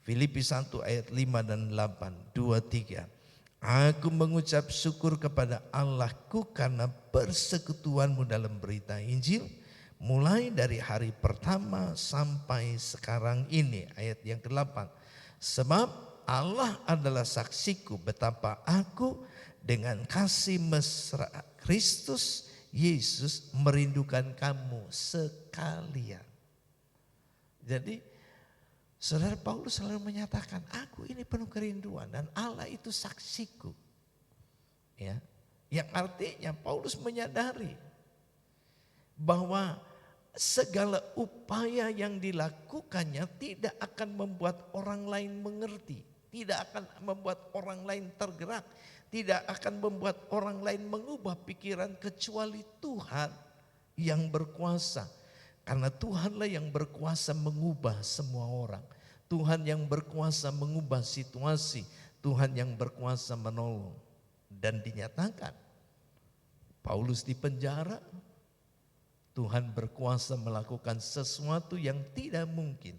[SPEAKER 2] Filipi 1 ayat 5 dan 8, 2, 3. Aku mengucap syukur kepada Allahku karena persekutuanmu dalam berita Injil, mulai dari hari pertama sampai sekarang ini. Ayat yang ke-8. Sebab Allah adalah saksiku betapa aku dengan kasih mesra Kristus Yesus merindukan kamu sekalian. Jadi Saudara Paulus selalu menyatakan, aku ini penuh kerinduan dan Allah itu saksiku. Ya, yang artinya Paulus menyadari bahwa segala upaya yang dilakukannya tidak akan membuat orang lain mengerti, tidak akan membuat orang lain tergerak, tidak akan membuat orang lain mengubah pikiran kecuali Tuhan yang berkuasa. Karena Tuhanlah yang berkuasa mengubah semua orang. Tuhan yang berkuasa mengubah situasi. Tuhan yang berkuasa menolong. Dan dinyatakan, Paulus di penjara, Tuhan berkuasa melakukan sesuatu yang tidak mungkin.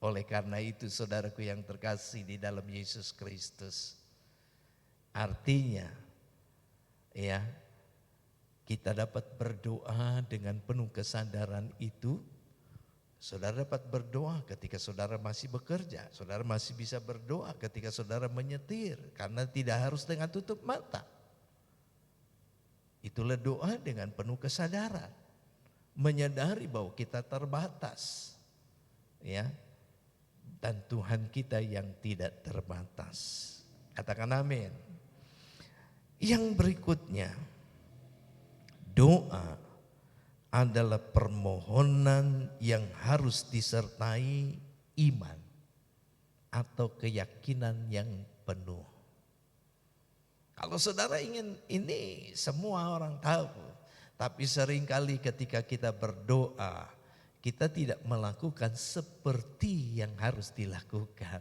[SPEAKER 2] Oleh karena itu saudaraku yang terkasih di dalam Yesus Kristus, artinya ya, kita dapat berdoa dengan penuh kesadaran itu. Saudara dapat berdoa ketika saudara masih bekerja. Saudara masih bisa berdoa ketika saudara menyetir. Karena tidak harus dengan tutup mata. Itulah doa dengan penuh kesadaran. Menyadari bahwa kita terbatas. Ya. Dan Tuhan kita yang tidak terbatas. Katakan amin. Yang berikutnya. Doa adalah permohonan yang harus disertai iman atau keyakinan yang penuh. Kalau saudara ingin ini semua orang tahu, tapi seringkali ketika kita berdoa, kita tidak melakukan seperti yang harus dilakukan.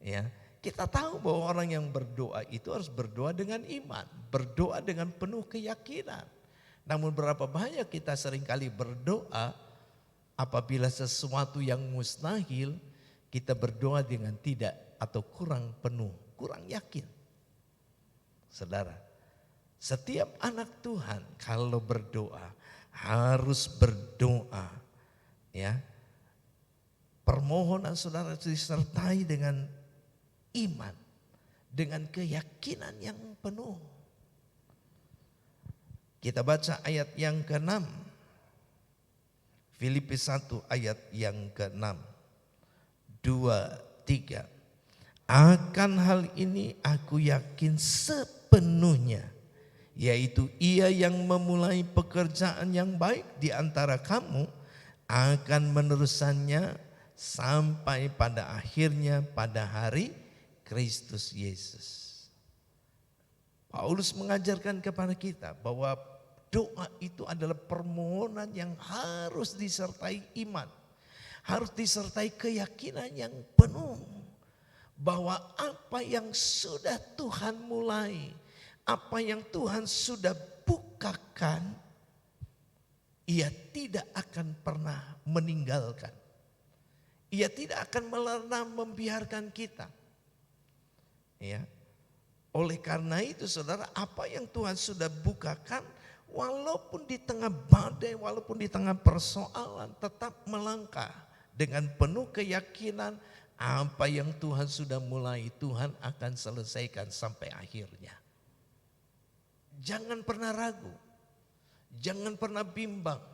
[SPEAKER 2] Ya, kita tahu bahwa orang yang berdoa itu harus berdoa dengan iman, berdoa dengan penuh keyakinan. Namun berapa banyak kita seringkali berdoa Apabila sesuatu yang mustahil, kita berdoa dengan tidak atau kurang penuh, kurang yakin. Saudara, setiap anak Tuhan kalau berdoa harus berdoa, ya. Permohonan saudara disertai dengan iman, dengan keyakinan yang penuh. Kita baca ayat yang ke-6. Filipi 1 ayat yang ke-6. 2, 3. Akan hal ini aku yakin sepenuhnya, yaitu Ia yang memulai pekerjaan yang baik di antara kamu akan meneruskannya sampai pada akhirnya pada hari Kristus Yesus. Paulus mengajarkan kepada kita bahwa doa itu adalah permohonan yang harus disertai iman. Harus disertai keyakinan yang penuh. Bahwa apa yang sudah Tuhan mulai, apa yang Tuhan sudah bukakan, Ia tidak akan pernah meninggalkan. Ia tidak akan pernah membiarkan kita. Ya. Oleh karena itu saudara, apa yang Tuhan sudah bukakan, walaupun di tengah badai, walaupun di tengah persoalan, tetap melangkah dengan penuh keyakinan apa yang Tuhan sudah mulai, Tuhan akan selesaikan sampai akhirnya. Jangan pernah ragu, jangan pernah bimbang.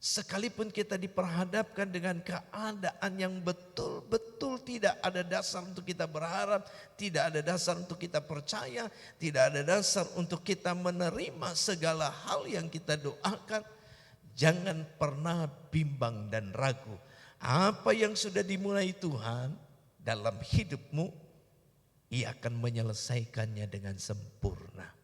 [SPEAKER 2] Sekalipun kita diperhadapkan dengan keadaan yang betul-betul tidak ada dasar untuk kita berharap, tidak ada dasar untuk kita percaya, tidak ada dasar untuk kita menerima segala hal yang kita doakan, jangan pernah bimbang dan ragu. Apa yang sudah dimulai Tuhan dalam hidupmu, Ia akan menyelesaikannya dengan sempurna.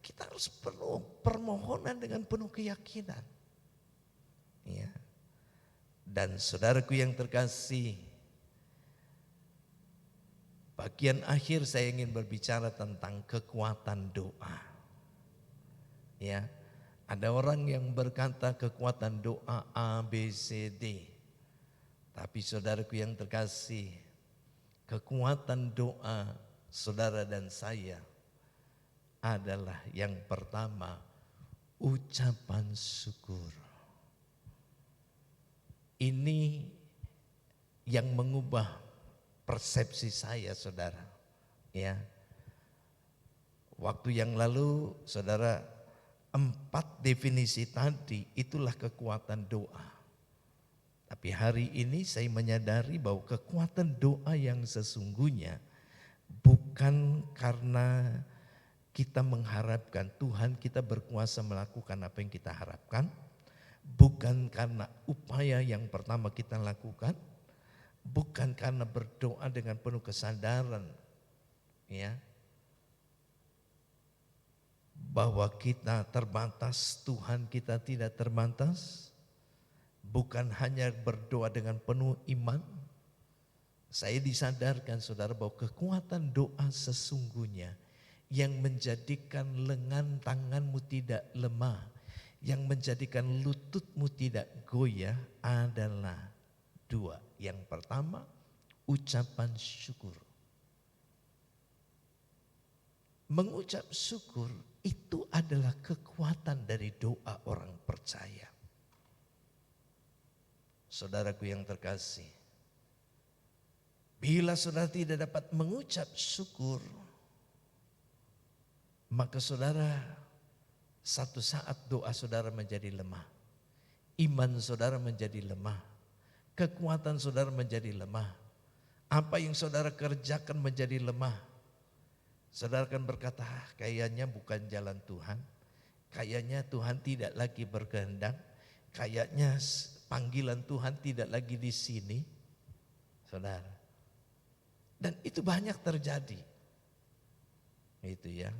[SPEAKER 2] Kita harus penuh permohonan dengan penuh keyakinan. Ya. Dan saudaraku yang terkasih, bagian akhir saya ingin berbicara tentang kekuatan doa. Ya, ada orang yang berkata kekuatan doa A, B, C, D. Tapi saudaraku yang terkasih, kekuatan doa saudara dan saya adalah yang pertama, ucapan syukur. Ini yang mengubah persepsi saya saudara. Ya. Waktu yang lalu saudara, 4 definisi tadi itulah kekuatan doa. Tapi hari ini saya menyadari bahwa kekuatan doa yang sesungguhnya bukan karena kita mengharapkan Tuhan kita berkuasa melakukan apa yang kita harapkan. Bukan karena upaya yang pertama kita lakukan. Bukan karena berdoa dengan penuh kesadaran. Ya, bahwa kita terbatas, Tuhan kita tidak terbatas. Bukan hanya berdoa dengan penuh iman. Saya disadarkan saudara bahwa kekuatan doa sesungguhnya yang menjadikan lengan tanganmu tidak lemah, yang menjadikan lututmu tidak goyah adalah 2. Yang pertama, ucapan syukur. Mengucap syukur itu adalah kekuatan dari doa orang percaya. Saudaraku yang terkasih, bila saudara tidak dapat mengucap syukur, maka saudara, satu saat doa saudara menjadi lemah. Iman saudara menjadi lemah. Kekuatan saudara menjadi lemah. Apa yang saudara kerjakan menjadi lemah. Saudara akan berkata, kayaknya bukan jalan Tuhan. Kayaknya Tuhan tidak lagi berkehendak. Kayaknya panggilan Tuhan tidak lagi di sini. Saudara. Dan itu banyak terjadi. Itu ya.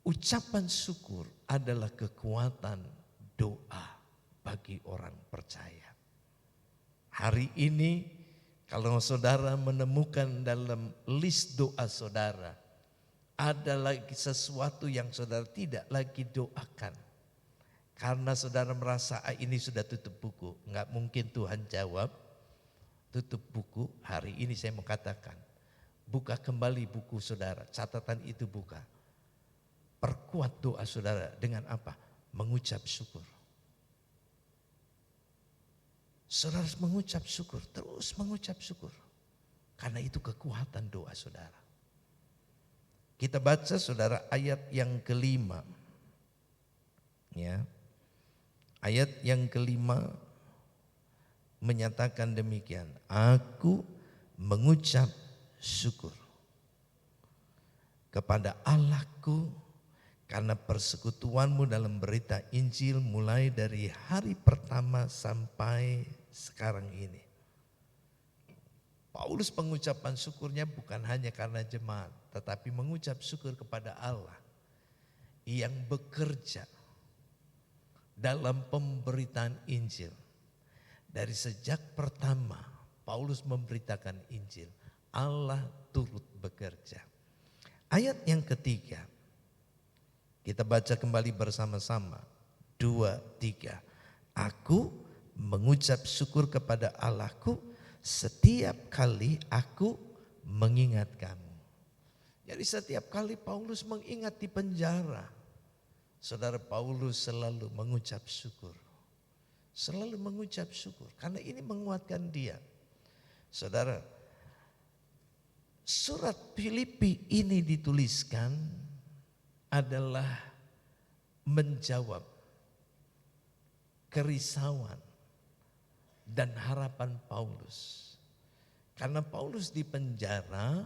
[SPEAKER 2] Ucapan syukur adalah kekuatan doa bagi orang percaya. Hari ini kalau saudara menemukan dalam list doa saudara, ada lagi sesuatu yang saudara tidak lagi doakan. Karena saudara merasa ini sudah tutup buku. Enggak mungkin Tuhan jawab tutup buku. Hari ini saya mau katakan, buka kembali buku saudara, catatan itu buka. Perkuat doa saudara dengan apa? Mengucap syukur. Saudara harus mengucap syukur, terus mengucap syukur. Karena itu kekuatan doa saudara. Kita baca saudara ayat yang kelima. Ya. Ayat yang kelima menyatakan demikian. Aku mengucap syukur kepada Allahku karena persekutuanmu dalam berita Injil mulai dari hari pertama sampai sekarang ini. Paulus pengucapan syukurnya bukan hanya karena jemaat, tetapi mengucap syukur kepada Allah yang bekerja dalam pemberitaan Injil. Dari sejak pertama Paulus memberitakan Injil, Allah turut bekerja. Ayat yang ketiga, kita baca kembali bersama-sama. 2, 3. Aku mengucap syukur kepada Allahku setiap kali aku mengingat kamu. Jadi setiap kali Paulus mengingat di penjara, saudara Paulus selalu mengucap syukur. Selalu mengucap syukur karena ini menguatkan dia. Saudara, surat Filipi ini dituliskan adalah menjawab kerisauan dan harapan Paulus. Karena Paulus di penjara,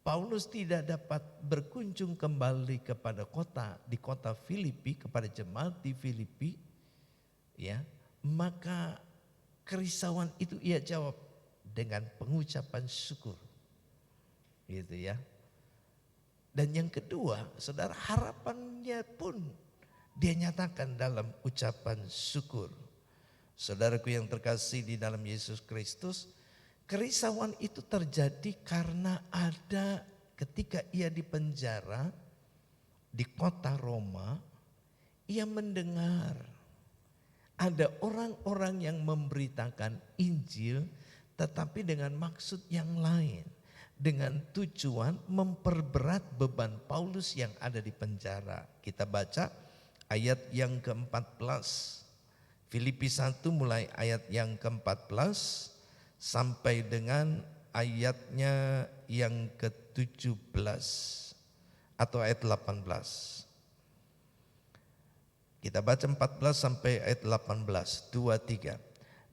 [SPEAKER 2] Paulus tidak dapat berkunjung kembali kepada di kota Filipi, kepada jemaat di Filipi, ya, maka kerisauan itu ia jawab dengan pengucapan syukur, gitu ya. Dan yang kedua, saudara, harapannya pun dia nyatakan dalam ucapan syukur. Saudaraku yang terkasih di dalam Yesus Kristus, kerisauan itu terjadi karena ada ketika ia di penjara di kota Roma, ia mendengar ada orang-orang yang memberitakan Injil tetapi dengan maksud yang lain. Dengan tujuan memperberat beban Paulus yang ada di penjara. Kita baca ayat yang ke-14. Filipi 1 mulai ayat yang ke-14 sampai dengan ayatnya yang ke-17 atau ayat 18. Kita baca 14 sampai ayat 18, 2, 3.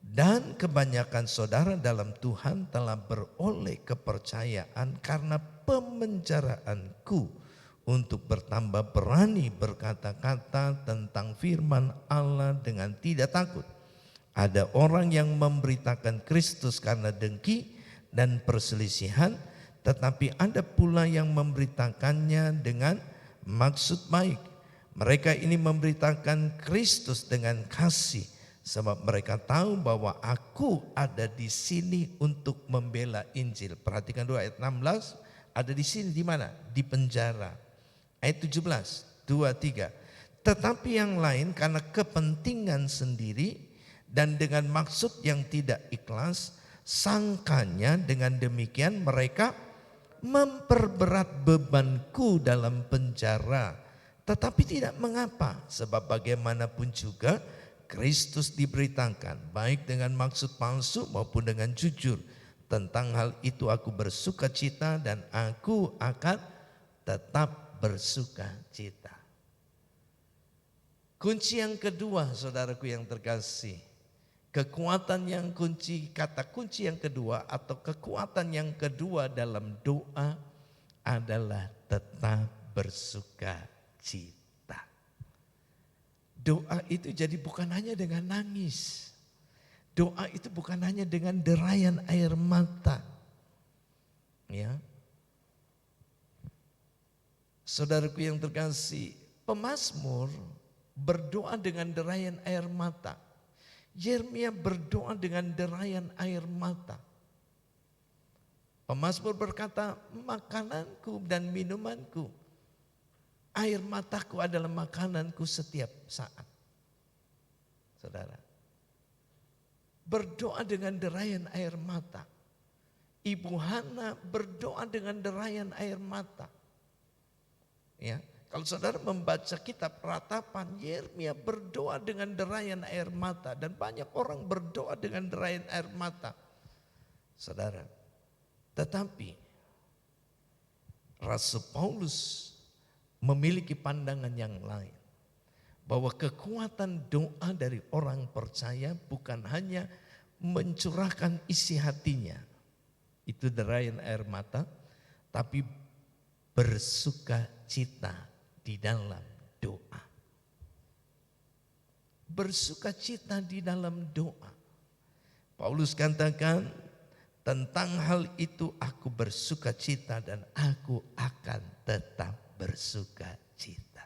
[SPEAKER 2] Dan kebanyakan saudara dalam Tuhan telah beroleh kepercayaan karena pemenjaraanku untuk bertambah berani berkata-kata tentang firman Allah dengan tidak takut. Ada orang yang memberitakan Kristus karena dengki dan perselisihan, tetapi ada pula yang memberitakannya dengan maksud baik. Mereka ini memberitakan Kristus dengan kasih, sebab mereka tahu bahwa aku ada di sini untuk membela Injil. Perhatikan dulu ayat 16, ada di sini di mana? Di penjara. Ayat 17, 2, 3. Tetapi yang lain karena kepentingan sendiri dan dengan maksud yang tidak ikhlas, sangkanya dengan demikian mereka memperberat bebanku dalam penjara. Tetapi tidak mengapa, sebab bagaimanapun juga Kristus diberitakan, baik dengan maksud palsu maupun dengan jujur. Tentang hal itu aku bersuka cita dan aku akan tetap bersuka cita. Kunci yang kedua, saudaraku yang terkasih, kekuatan yang kata kunci yang kedua atau kekuatan yang kedua dalam doa adalah tetap bersuka cita. Doa itu jadi bukan hanya dengan nangis. Doa itu bukan hanya dengan derayan air mata. Ya. Saudaraku yang terkasih, pemazmur berdoa dengan derayan air mata. Yeremia berdoa dengan derayan air mata. Pemazmur berkata, makananku dan minumanku, air mataku adalah makananku setiap saat. Saudara, berdoa dengan derayan air mata. Ibu Hana berdoa dengan derayan air mata. Ya, kalau saudara membaca kitab Ratapan, Yeremia berdoa dengan derayan air mata, dan banyak orang berdoa dengan derayan air mata. Saudara, tetapi Rasul Paulus memiliki pandangan yang lain, bahwa kekuatan doa dari orang percaya bukan hanya mencurahkan isi hatinya, itu derayan air mata, tapi bersuka cita di dalam doa. Bersuka cita di dalam doa. Paulus katakan, tentang hal itu aku bersuka cita dan aku akan tetap bersuka cita.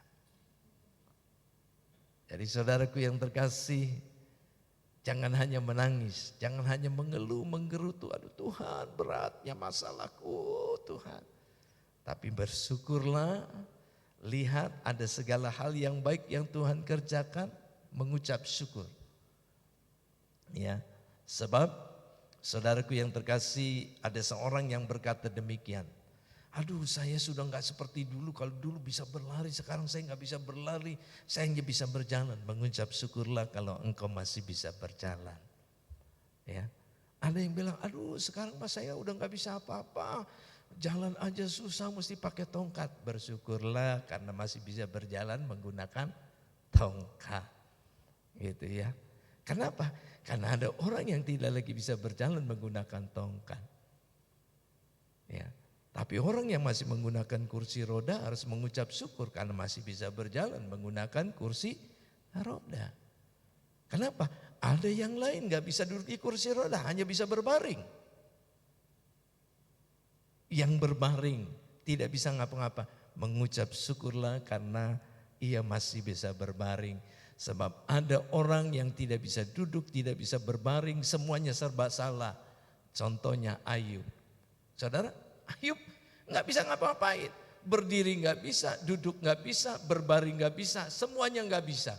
[SPEAKER 2] Jadi saudaraku yang terkasih, jangan hanya menangis, jangan hanya mengeluh, menggerutu, aduh Tuhan beratnya masalahku Tuhan. Tapi bersyukurlah, lihat ada segala hal yang baik yang Tuhan kerjakan, mengucap syukur. Ya, sebab saudaraku yang terkasih, ada seorang yang berkata demikian. Aduh saya sudah gak seperti dulu, kalau dulu bisa berlari sekarang saya gak bisa berlari, saya hanya bisa berjalan. Mengucap syukurlah kalau engkau masih bisa berjalan. Ya, ada yang bilang aduh sekarang mas saya udah gak bisa apa-apa, jalan aja susah mesti pakai tongkat. Bersyukurlah karena masih bisa berjalan menggunakan tongkat. Gitu ya. Kenapa? Karena ada orang yang tidak lagi bisa berjalan menggunakan tongkat. Ya. Tapi orang yang masih menggunakan kursi roda harus mengucap syukur karena masih bisa berjalan menggunakan kursi roda. Kenapa? Ada yang lain gak bisa duduk di kursi roda, hanya bisa berbaring. Yang berbaring tidak bisa ngapa-ngapa, mengucap syukurlah karena ia masih bisa berbaring. Sebab ada orang yang tidak bisa duduk, tidak bisa berbaring, semuanya serba salah. Contohnya Ayub. Saudara, Ayub gak bisa ngapa-ngapain. Berdiri gak bisa, duduk gak bisa, berbaring gak bisa, semuanya gak bisa.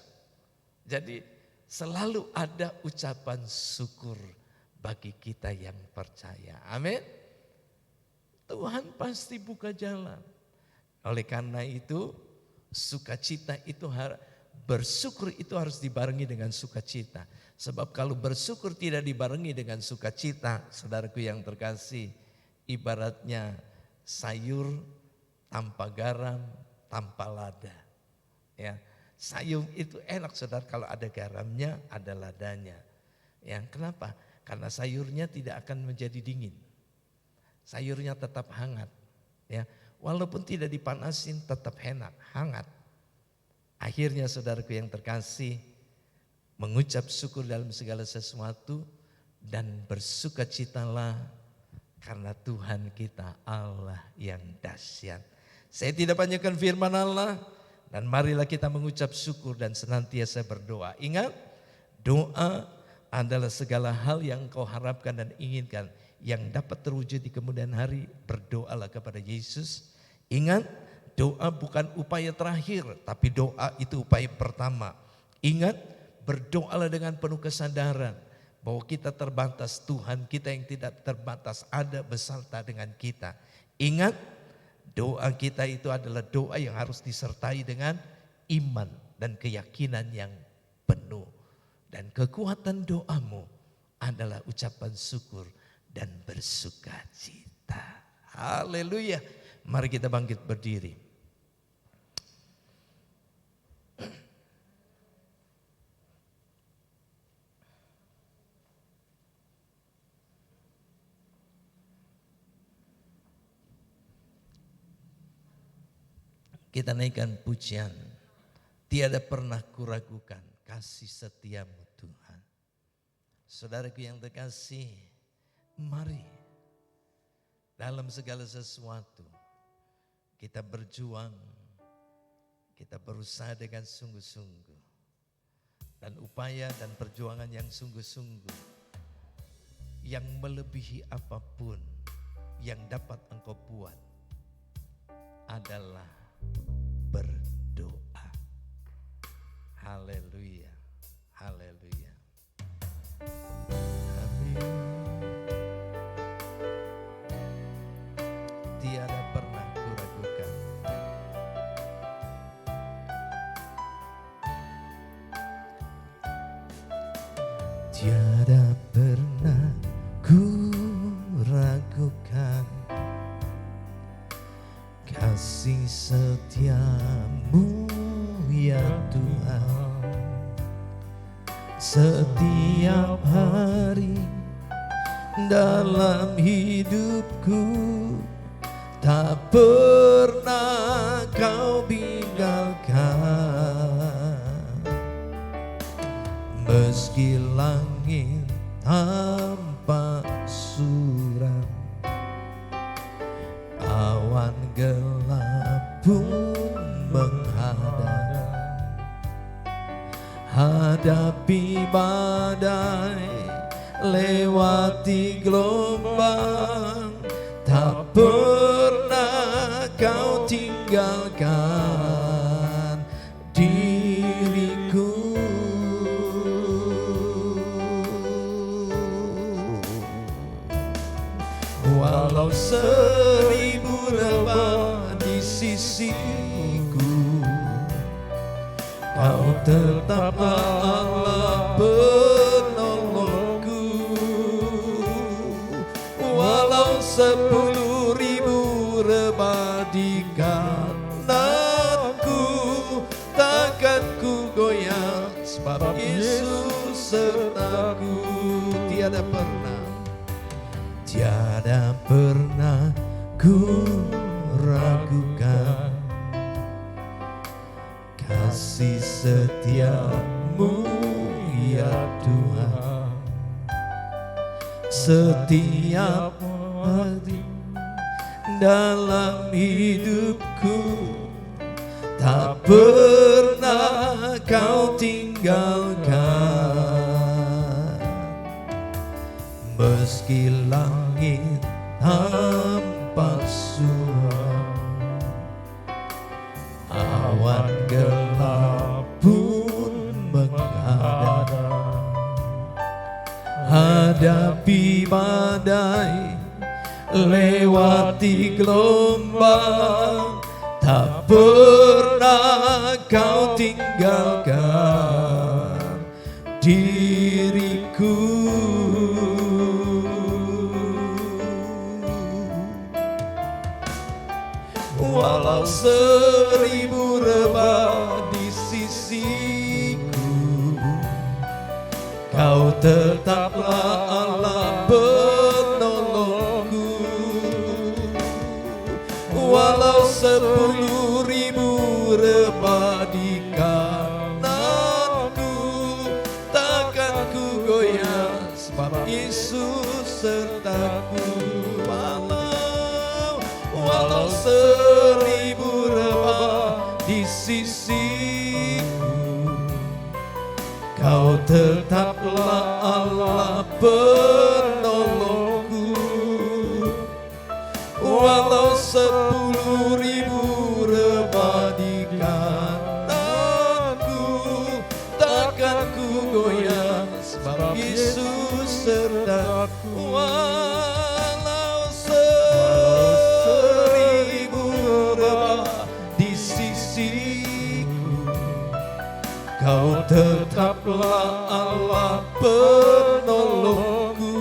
[SPEAKER 2] Jadi selalu ada ucapan syukur bagi kita yang percaya. Amin. Tuhan pasti buka jalan. Oleh karena itu, sukacita itu bersyukur itu harus dibarengi dengan sukacita. Sebab kalau bersyukur tidak dibarengi dengan sukacita, saudaraku yang terkasih, ibaratnya sayur tanpa garam, tanpa lada. Ya, sayur itu enak saudara kalau ada garamnya, ada ladanya. Ya, kenapa? Karena sayurnya tidak akan menjadi dingin. Sayurnya tetap hangat. Ya, walaupun tidak dipanasin tetap enak, hangat. Akhirnya saudaraku yang terkasih, mengucap syukur dalam segala sesuatu dan bersukacitalah karena Tuhan kita Allah yang dahsyat. Saya tidak panjangkan firman Allah, dan marilah kita mengucap syukur dan senantiasa berdoa. Ingat, doa adalah segala hal yang kau harapkan dan inginkan yang dapat terwujud di kemudian hari. Berdoalah kepada Yesus. Ingat, doa bukan upaya terakhir, tapi doa itu upaya pertama. Ingat, berdoalah dengan penuh kesadaran bahwa kita terbatas, Tuhan kita yang tidak terbatas ada beserta dengan kita. Ingat, doa kita itu adalah doa yang harus disertai dengan iman dan keyakinan yang penuh. Dan kekuatan doamu adalah ucapan syukur dan bersuka cita. Haleluya. Mari kita bangkit berdiri. Kita naikkan pujian. Tiada pernah kuragukan kasih setiamu Tuhan. Saudaraku yang terkasih, mari dalam segala sesuatu kita berjuang, kita berusaha dengan sungguh-sungguh. Dan upaya dan perjuangan yang sungguh-sungguh, yang melebihi apapun yang dapat engkau buat adalah berdoa. Haleluya, haleluya. Amin. Tiada pernah kuragukan. Tiada pernah kuragukan kasih setiamu ya Tuhan. Setiap hari dalam hidupku tak pernah kau tinggalkan. Meski langit tampak suram, awan gelap pun menghadap, hadapi badai, lewati gelombang, tak pernah kau tinggalkan diriku. Walau 1000 rebah di sisiku, kau tetaplah Allah penolongku. Walau 10.000 rebah di kananku, takkan ku goyah, sebab Yesus sertaku. Tiada pernah ku ragukan kasih setiamu ya Tuhan. Setiap hari dalam hidupku tak pernah kau tinggalkan. Meski langit tampak suram, awan gelap pun menghadap, hadapi badai, lewati gelombang, tak pernah kau tinggalkan diriku. Walau 1000 rebah di sisiku, kau tetaplah Allah penolongku. Walau 10.000 rebah di kananku, takkan ku goyah, sebab Yesus sertaku. Walau 1000 rebah di sisiku, kau tetaplah Allah penolongku. Walau 10.000 rebah di kananku, takkan ku goyah, sebab Yesus sertaku. Walau 1000 rebah di sisiku, kau tetaplah Allah penolongku.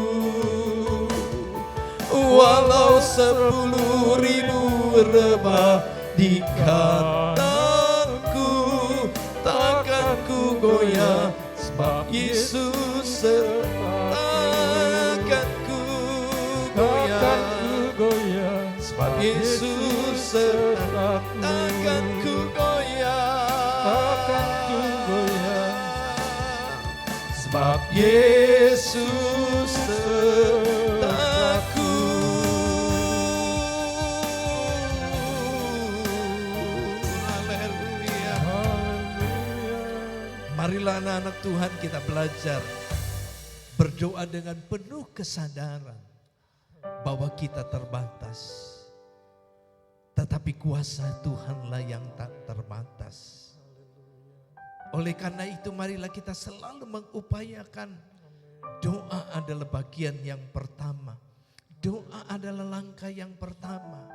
[SPEAKER 2] Walau 10.000 rebah di kananku, takkan ku goyah, sebab Yesus takkan ku goyah, sebab Yesus takkan ku goyah, sebab Yesus sertaku. Haleluya. Marilah anak-anak Tuhan kita belajar berdoa dengan penuh kesadaran bahwa kita terbatas. Tetapi kuasa Tuhanlah yang tak terbatas. Oleh karena itu marilah kita selalu mengupayakan. Doa adalah bagian yang pertama. Doa adalah langkah yang pertama.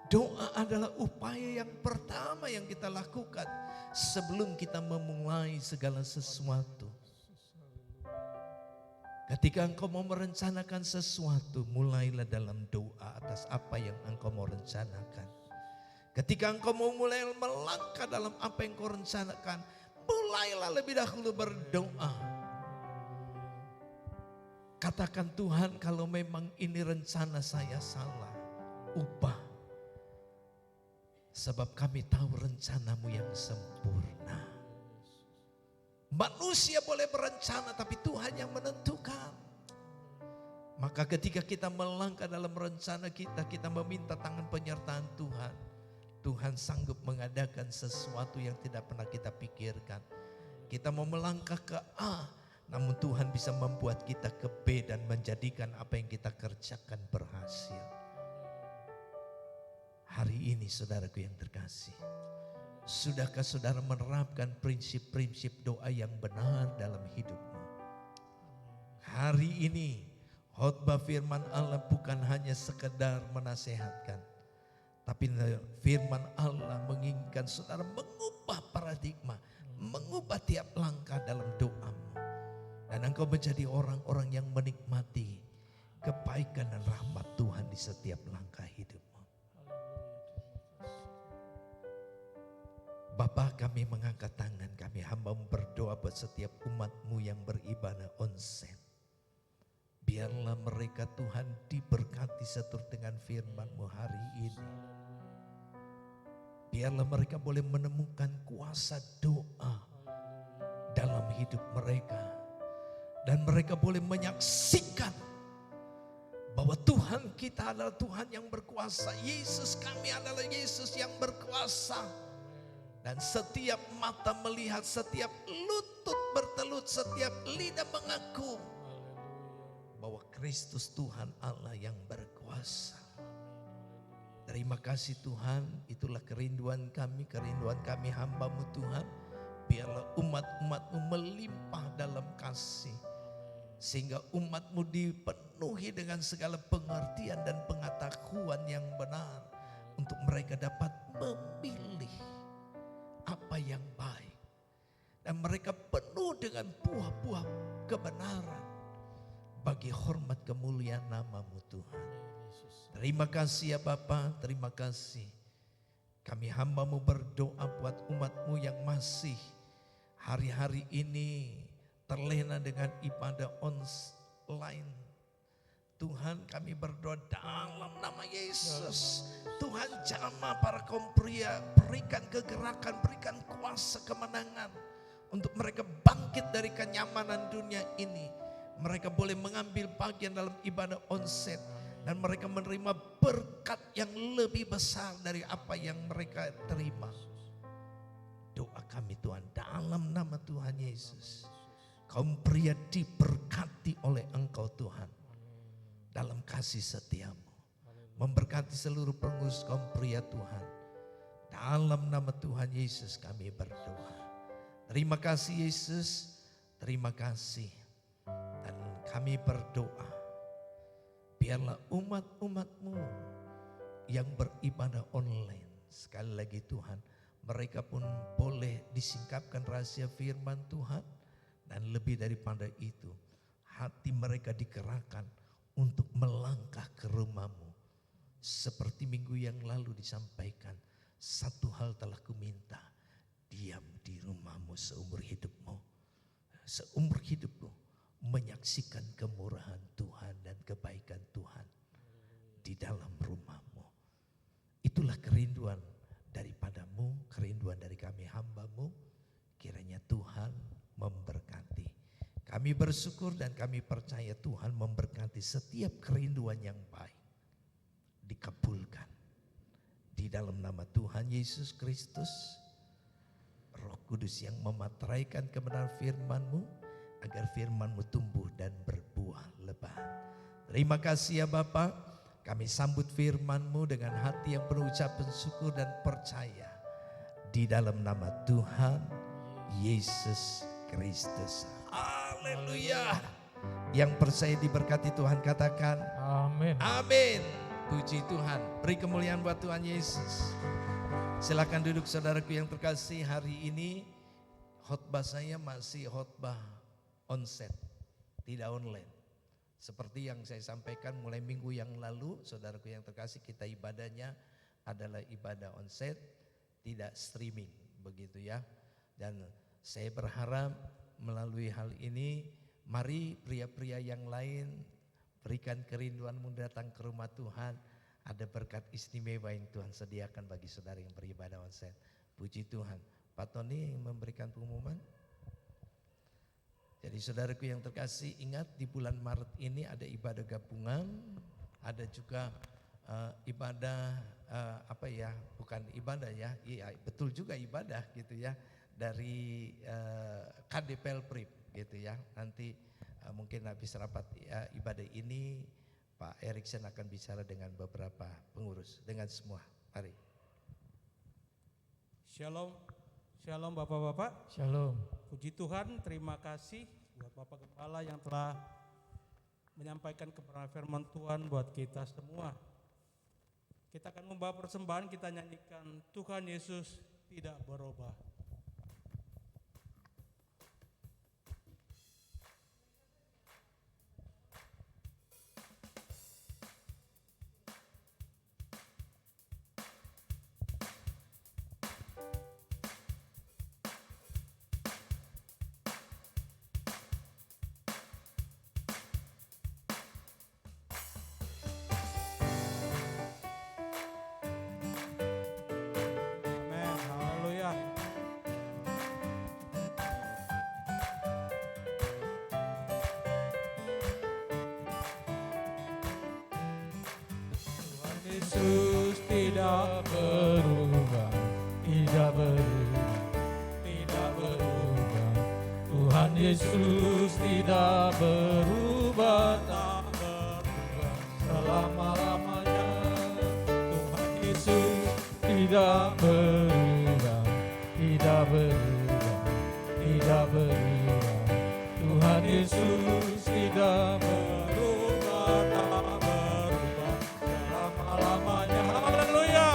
[SPEAKER 2] Doa adalah upaya yang pertama yang kita lakukan sebelum kita memulai segala sesuatu. Ketika engkau mau merencanakan sesuatu, mulailah dalam doa atas apa yang engkau mau rencanakan. Ketika engkau mau mulai melangkah dalam apa yang kau rencanakan, mulailah lebih dahulu berdoa. Katakan, Tuhan, kalau memang ini rencana saya salah, ubah. Sebab kami tahu rencanamu yang sempurna. Manusia boleh berencana, tapi Tuhan yang menentukan. Maka ketika kita melangkah dalam rencana kita, kita meminta tangan penyertaan Tuhan. Tuhan sanggup mengadakan sesuatu yang tidak pernah kita pikirkan. Kita mau melangkah ke A, namun Tuhan bisa membuat kita ke B dan menjadikan apa yang kita kerjakan berhasil. Hari ini saudaraku yang terkasih, sudahkah saudara menerapkan prinsip-prinsip doa yang benar dalam hidupmu? Hari ini khotbah firman Allah bukan hanya sekedar menasehatkan, tapi firman Allah menginginkan saudara mengubah paradigma, mengubah tiap langkah dalam doamu. Dan engkau menjadi orang-orang yang menikmati kebaikan dan rahmat Tuhan di setiap langkah hidupmu. Bapa, kami mengangkat tangan, kami hamba berdoa buat setiap umatmu yang beribadah onsen. Biarlah mereka Tuhan diberkati seturut dengan firman-Mu hari ini. Biarlah mereka boleh menemukan kuasa doa dalam hidup mereka. Dan mereka boleh menyaksikan bahwa Tuhan kita adalah Tuhan yang berkuasa. Yesus kami adalah Yesus yang berkuasa. Dan setiap mata melihat, setiap lutut bertelut, setiap lidah mengaku bahwa Kristus Tuhan Allah yang berkuasa. Terima kasih Tuhan, itulah kerinduan kami hamba-Mu Tuhan. Biarlah umat-umat-Mu melimpah dalam kasih. Sehingga umat-Mu dipenuhi dengan segala pengertian dan pengetahuan yang benar. Untuk mereka dapat memilih apa yang baik. Dan mereka penuh dengan buah-buah kebenaran. Bagi hormat kemuliaan nama-Mu Tuhan. Terima kasih ya Bapa, terima kasih. Kami hamba-Mu berdoa buat umat-Mu yang masih hari-hari ini terlena dengan ibadah online. Tuhan, kami berdoa dalam nama Yesus. Tuhan, jamah para kaum pria, berikan kegerakan, berikan kuasa kemenangan untuk mereka bangkit dari kenyamanan dunia ini. Mereka boleh mengambil bagian dalam ibadah onset dan mereka menerima berkat yang lebih besar dari apa yang mereka terima. Doa kami Tuhan dalam nama Tuhan Yesus. Kaum pria diberkati oleh Engkau Tuhan dalam kasih setiamu. Memberkati seluruh pengurus kaum pria Tuhan. Dalam nama Tuhan Yesus kami berdoa. Terima kasih Yesus, terima kasih. Dan kami berdoa, biarlah umat-umat-Mu yang beribadah online, sekali lagi Tuhan, mereka pun boleh disingkapkan rahasia firman Tuhan. Dan lebih daripada itu, hati mereka dikerahkan untuk melangkah ke rumah-Mu. Seperti minggu yang lalu disampaikan, satu hal telah kuminta, diam di rumah-Mu seumur hidupmu. Seumur hidupmu menyaksikan kemurahan Tuhan dan kebaikan Tuhan di dalam rumah-Mu. Itulah kerinduan daripada-Mu, kerinduan dari kami hamba-Mu. Kiranya Tuhan memberkati. Kami bersyukur dan kami percaya Tuhan memberkati setiap kerinduan yang baik. Dikabulkan. Di dalam nama Tuhan Yesus Kristus, Roh Kudus yang memateraikan kebenaran firman-Mu, agar firman-Mu tumbuh dan berbuah lebat. Terima kasih ya Bapa, Kami sambut firman-Mu dengan hati yang penuh ucapan syukur dan percaya. Di dalam nama Tuhan Yesus Kristus. Haleluya. Yang percaya diberkati Tuhan katakan
[SPEAKER 4] Amin.
[SPEAKER 2] amin. Puji Tuhan. Beri kemuliaan buat Tuhan Yesus. Silakan duduk saudaraku yang terkasih. Hari ini khotbah saya masih khotbah onsite, tidak online. Seperti yang saya sampaikan mulai minggu yang lalu, saudaraku yang terkasih, kita ibadahnya adalah ibadah onsite, tidak streaming, begitu ya. Dan saya berharap melalui hal ini, mari pria-pria yang lain berikan kerinduanmu datang ke rumah Tuhan. Ada berkat istimewa yang Tuhan sediakan bagi saudara yang beribadah onsite. Puji Tuhan. Pak Tony yang memberikan pengumuman. Jadi saudaraku yang terkasih, ingat di bulan Maret ini ada ibadah gabungan, ada juga ibadah bukan ibadah ya, iya betul juga ibadah gitu ya, dari KDPL Prip gitu ya. Nanti mungkin habis rapat ibadah ini Pak Erikson akan bicara dengan beberapa pengurus, dengan semua. Mari.
[SPEAKER 5] Shalom, shalom Bapak-Bapak.
[SPEAKER 4] Shalom.
[SPEAKER 5] Puji Tuhan, terima kasih buat Bapak Gembala yang telah menyampaikan kebenaran firman Tuhan buat kita semua. Kita akan membawa persembahan, kita nyanyikan Tuhan Yesus tidak berubah. Amin, haleluya. Tuhan Yesus tidak
[SPEAKER 4] Berubah, tidak berubah, tidak berubah. Tuhan Yesus tidak berubah, tak berubah selama-lamanya. Tuhan Yesus tidak berubah, tidak berubah, tidak berubah. Tuhan Yesus tidak berubah, tak berubah selama-lamanya. Haleluya.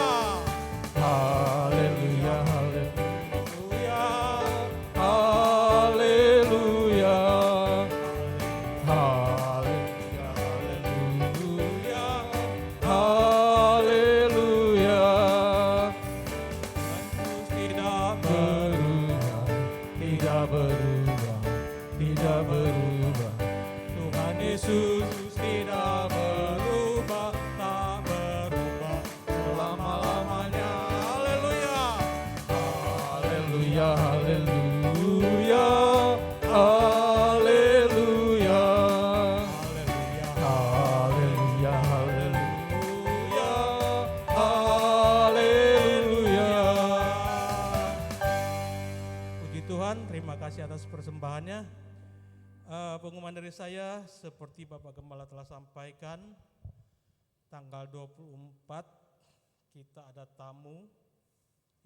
[SPEAKER 4] Haleluya, haleluya. Haleluya. Haleluya, haleluya. Haleluya.
[SPEAKER 5] Yesus tidak
[SPEAKER 4] Berubah, tidak berubah, tidak berubah.
[SPEAKER 5] Tuhan Yesus tidak berubah, tak berubah selama-lamanya. Haleluya.
[SPEAKER 4] Haleluya, haleluya, haleluya.
[SPEAKER 5] Haleluya.
[SPEAKER 4] Haleluya, haleluya, haleluya.
[SPEAKER 5] Puji Tuhan, terima kasih atas persembahannya. Pengumuman dari saya seperti Bapak Gembala telah sampaikan, tanggal 24 kita ada tamu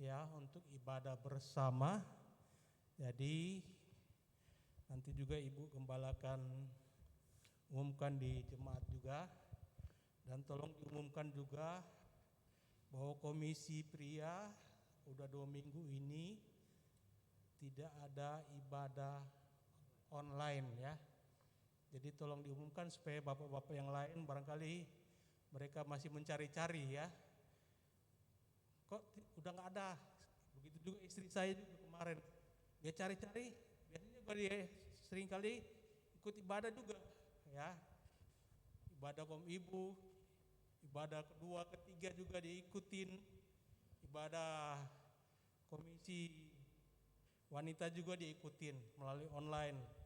[SPEAKER 5] ya untuk ibadah bersama. Jadi nanti juga Ibu Gembala akan umumkan di jemaat juga, dan tolong diumumkan juga bahwa komisi pria udah 2 minggu ini tidak ada ibadah online ya. Jadi tolong diumumkan supaya bapak-bapak yang lain barangkali mereka masih mencari-cari ya. Kok udah nggak ada? Begitu juga istri saya juga kemarin. Dia cari-cari, biasanya juga dia sering kali ikut ibadah juga ya. Ibadah kaum ibu, ibadah kedua, ketiga juga diikutin. Ibadah komisi wanita juga diikutin melalui online.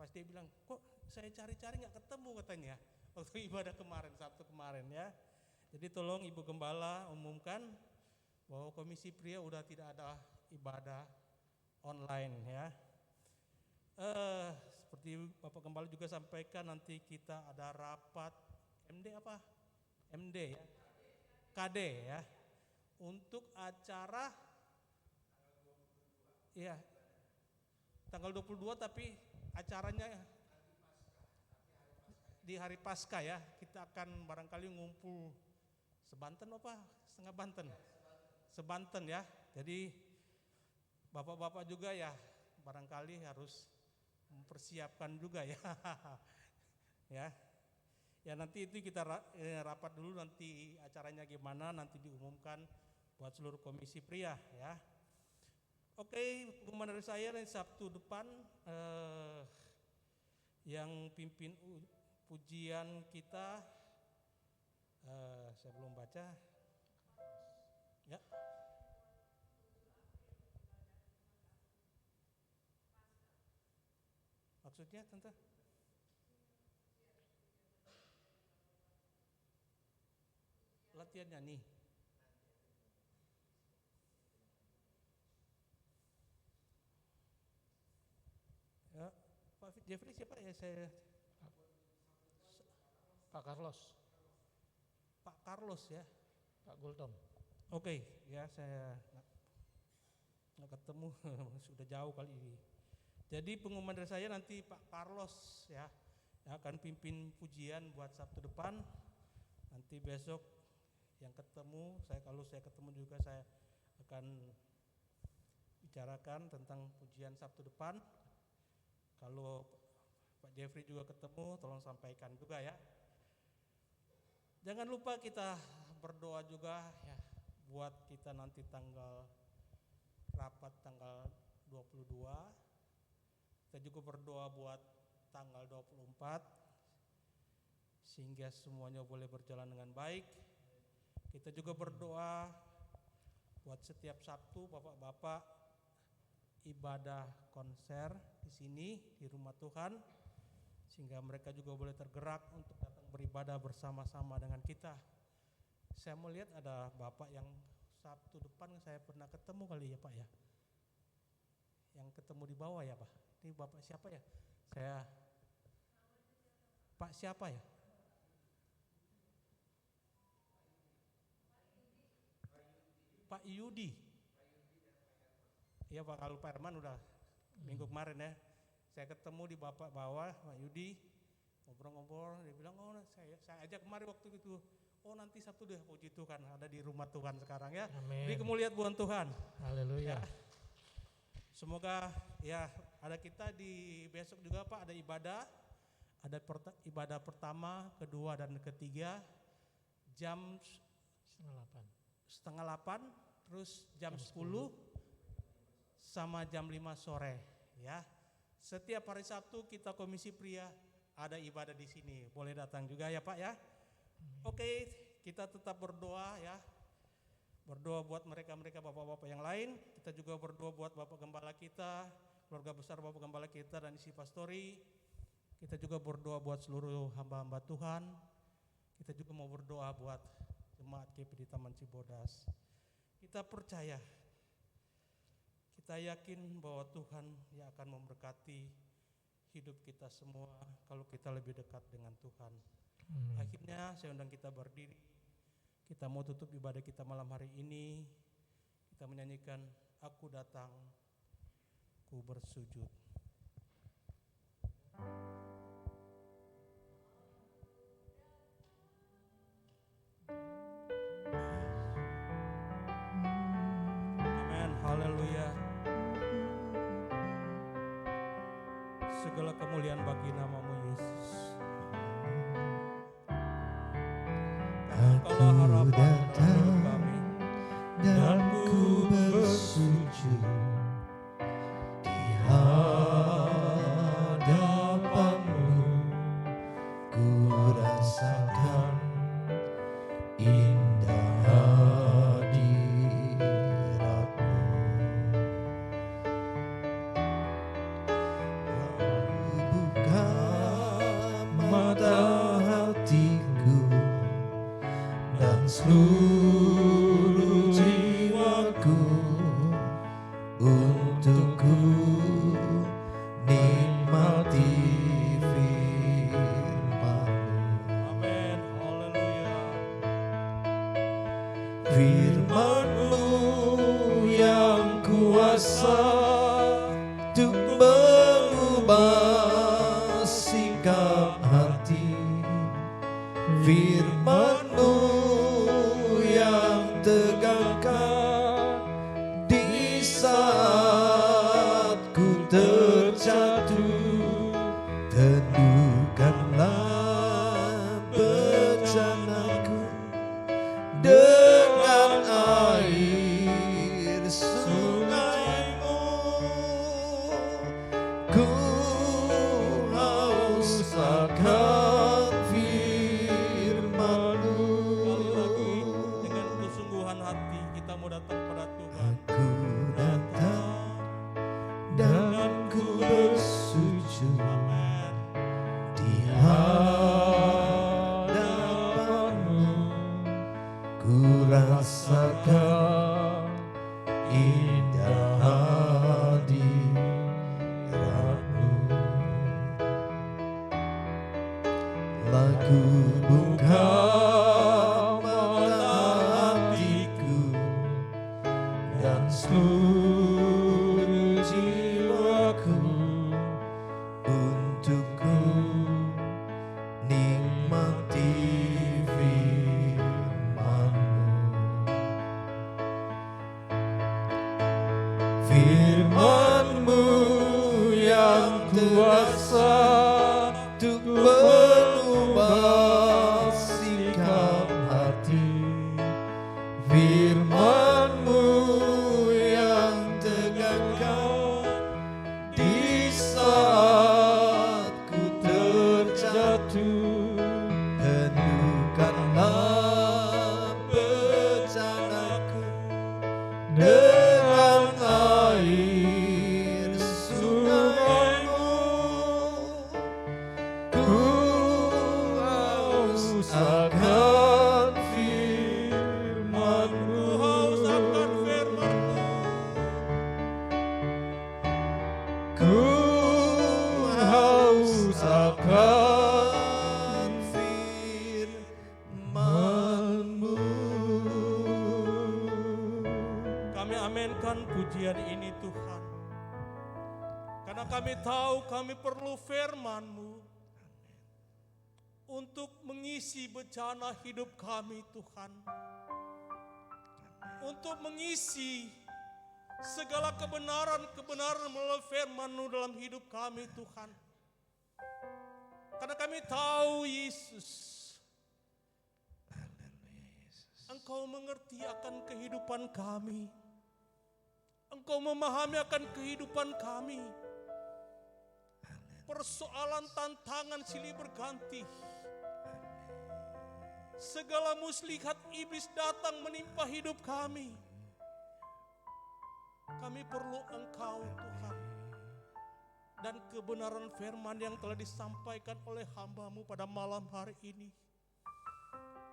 [SPEAKER 5] Pasti dia bilang, kok saya cari-cari nggak ketemu katanya waktu ibadah kemarin, Sabtu kemarin ya. Jadi tolong Ibu Gembala umumkan bahwa komisi pria udah tidak ada ibadah online ya. Seperti Bapak Gembala juga sampaikan, nanti kita ada rapat MD apa? MD ya, KD ya, untuk acara ya tanggal 22 tapi acaranya di hari Paskah ya. Kita akan barangkali ngumpul sebanten apa? Setengah Banten. Sebanten ya. Jadi bapak-bapak juga ya barangkali harus mempersiapkan juga ya. Ya. Ya nanti itu kita rapat dulu nanti acaranya gimana nanti diumumkan buat seluruh komisi pria ya. Oke, pengumuman dari saya dan Sabtu depan yang pimpin pujian kita saya belum baca ya. Maksudnya tante? Latihan nyanyi. Ya, Pak Jeffrey siapa ya saya?
[SPEAKER 4] Pak Carlos,
[SPEAKER 5] Pak Carlos ya.
[SPEAKER 4] Pak Gultom.
[SPEAKER 5] Oke, ya saya nggak ketemu sudah jauh kali ini. Jadi pengumuman dari saya nanti Pak Carlos ya yang akan pimpin pujian buat Sabtu depan. Nanti besok yang ketemu kalau saya ketemu juga saya akan bicarakan tentang pujian Sabtu depan. Kalau Pak Jeffrey juga ketemu tolong sampaikan juga ya. Jangan lupa kita berdoa juga ya buat kita nanti rapat tanggal 22. Kita juga berdoa buat tanggal 24 sehingga semuanya boleh berjalan dengan baik. Kita juga berdoa buat setiap Sabtu bapak-bapak ibadah konser di sini di rumah Tuhan sehingga mereka juga boleh tergerak untuk datang beribadah bersama-sama dengan kita. Saya melihat ada bapak yang Sabtu depan saya pernah ketemu kali ya Pak ya. Yang ketemu di bawah ya Pak. Ini bapak siapa ya? Pak siapa ya? Pak Yudi. Iya Pak, kalau Pak Herman udah minggu kemarin ya. Saya ketemu di bapak bawah, Pak Yudi, ngobrol-ngobrol, dia bilang, oh saya ajak kemarin waktu itu, oh nanti Sabtu deh, puji Tuhan, ada di rumah Tuhan sekarang ya.
[SPEAKER 4] Amin.
[SPEAKER 5] Beri kemuliaan Tuhan Tuhan.
[SPEAKER 4] Haleluya.
[SPEAKER 5] Ya. Semoga ya ada kita di besok juga Pak, ada ibadah, ada ibadah pertama, kedua dan ketiga, jam 7:30, terus jam 10 sama jam 5 sore ya. Setiap hari Sabtu kita Komisi Pria ada ibadah di sini. Boleh datang juga ya Pak ya. Oke, kita tetap berdoa ya. Berdoa buat mereka-mereka bapak-bapak yang lain. Kita juga berdoa buat Bapak Gembala kita, keluarga besar Bapak Gembala kita dan isi pastori. Kita juga berdoa buat seluruh hamba-hamba Tuhan. Kita juga mau berdoa buat jemaat GP di Taman Cibodas. Kita percaya, kita yakin bahwa Tuhan yang akan memberkati hidup kita semua kalau kita lebih dekat dengan Tuhan. Akhirnya saya undang kita berdiri. Kita mau tutup ibadah kita malam hari ini. Kita menyanyikan Aku Datang, Ku Bersujud. Amin, haleluya. Segala kemuliaan bagi namamu Yesus.
[SPEAKER 2] Aku datang dan ku bersujud di hadapanmu, ku rasakan indah hadiratmu. Buka mata hatiku dan seluruh jiwaku untuk ku nikmati firman-Mu.
[SPEAKER 5] Amin, haleluya.
[SPEAKER 2] kuasa untuk mengubah sikap hati. Firman-Mu yang tegakkan di saat ku terjatuh. Teduhkanlah bencanaku dengan air sungai-Mu. Ku haus akan firman-Mu.
[SPEAKER 5] Sekali lagi dengan kesungguhan hati kita mau datang pada Tuhan.
[SPEAKER 2] Aku datang dan ku bersujud
[SPEAKER 5] Amin.
[SPEAKER 2] di hadapan-Mu. Ku rasakan indah hadirat-Mu. Lagu buka mata hatiku dan seluruh jiwaku untuk ku nikmati firman-Mu. Firman-Mu yang kuasa untuk mengubah sikap hati. Firman-Mu yang tegakkan di saat ku terjatuh. Teduhkanlah bencanaku dengan air sungai-Mu. Ku haus akan firman-Mu.
[SPEAKER 5] Haus akan firman-Mu.
[SPEAKER 2] Ku haus akan firman-Mu.
[SPEAKER 5] Kami aminkan pujian ini Tuhan. Karena kami tahu kami perlu firman-Mu untuk mengisi bencana hidup kami Tuhan. Untuk mengisi segala kebenaran-kebenaran melalui firman-Mu dalam hidup kami Tuhan. Karena kami tahu Yesus, Engkau mengerti akan kehidupan kami. Engkau memahami akan kehidupan kami. Persoalan tantangan silih berganti. Segala muslihat iblis datang menimpa hidup kami. Kami perlu Engkau Tuhan. Dan kebenaran firman yang telah disampaikan oleh hamba-Mu pada malam hari ini.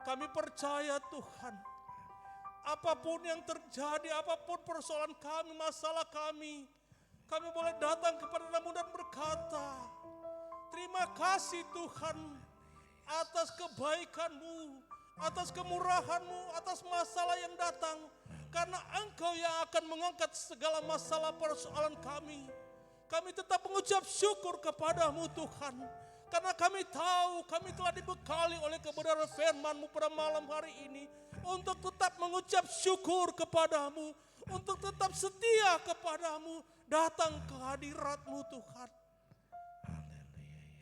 [SPEAKER 5] Kami percaya Tuhan, apapun yang terjadi, apapun persoalan kami, masalah kami boleh datang kepada-Mu dan berkata, terima kasih Tuhan atas kebaikan-Mu, atas kemurahan-Mu, atas masalah yang datang. Karena Engkau yang akan mengangkat segala masalah persoalan kami. Kami tetap mengucap syukur kepada-Mu Tuhan. Karena kami tahu kami telah dibekali oleh kebenaran firman-Mu pada malam hari ini. Untuk tetap mengucap syukur kepada-Mu. Untuk tetap setia kepada-Mu. Datang ke hadirat-Mu Tuhan.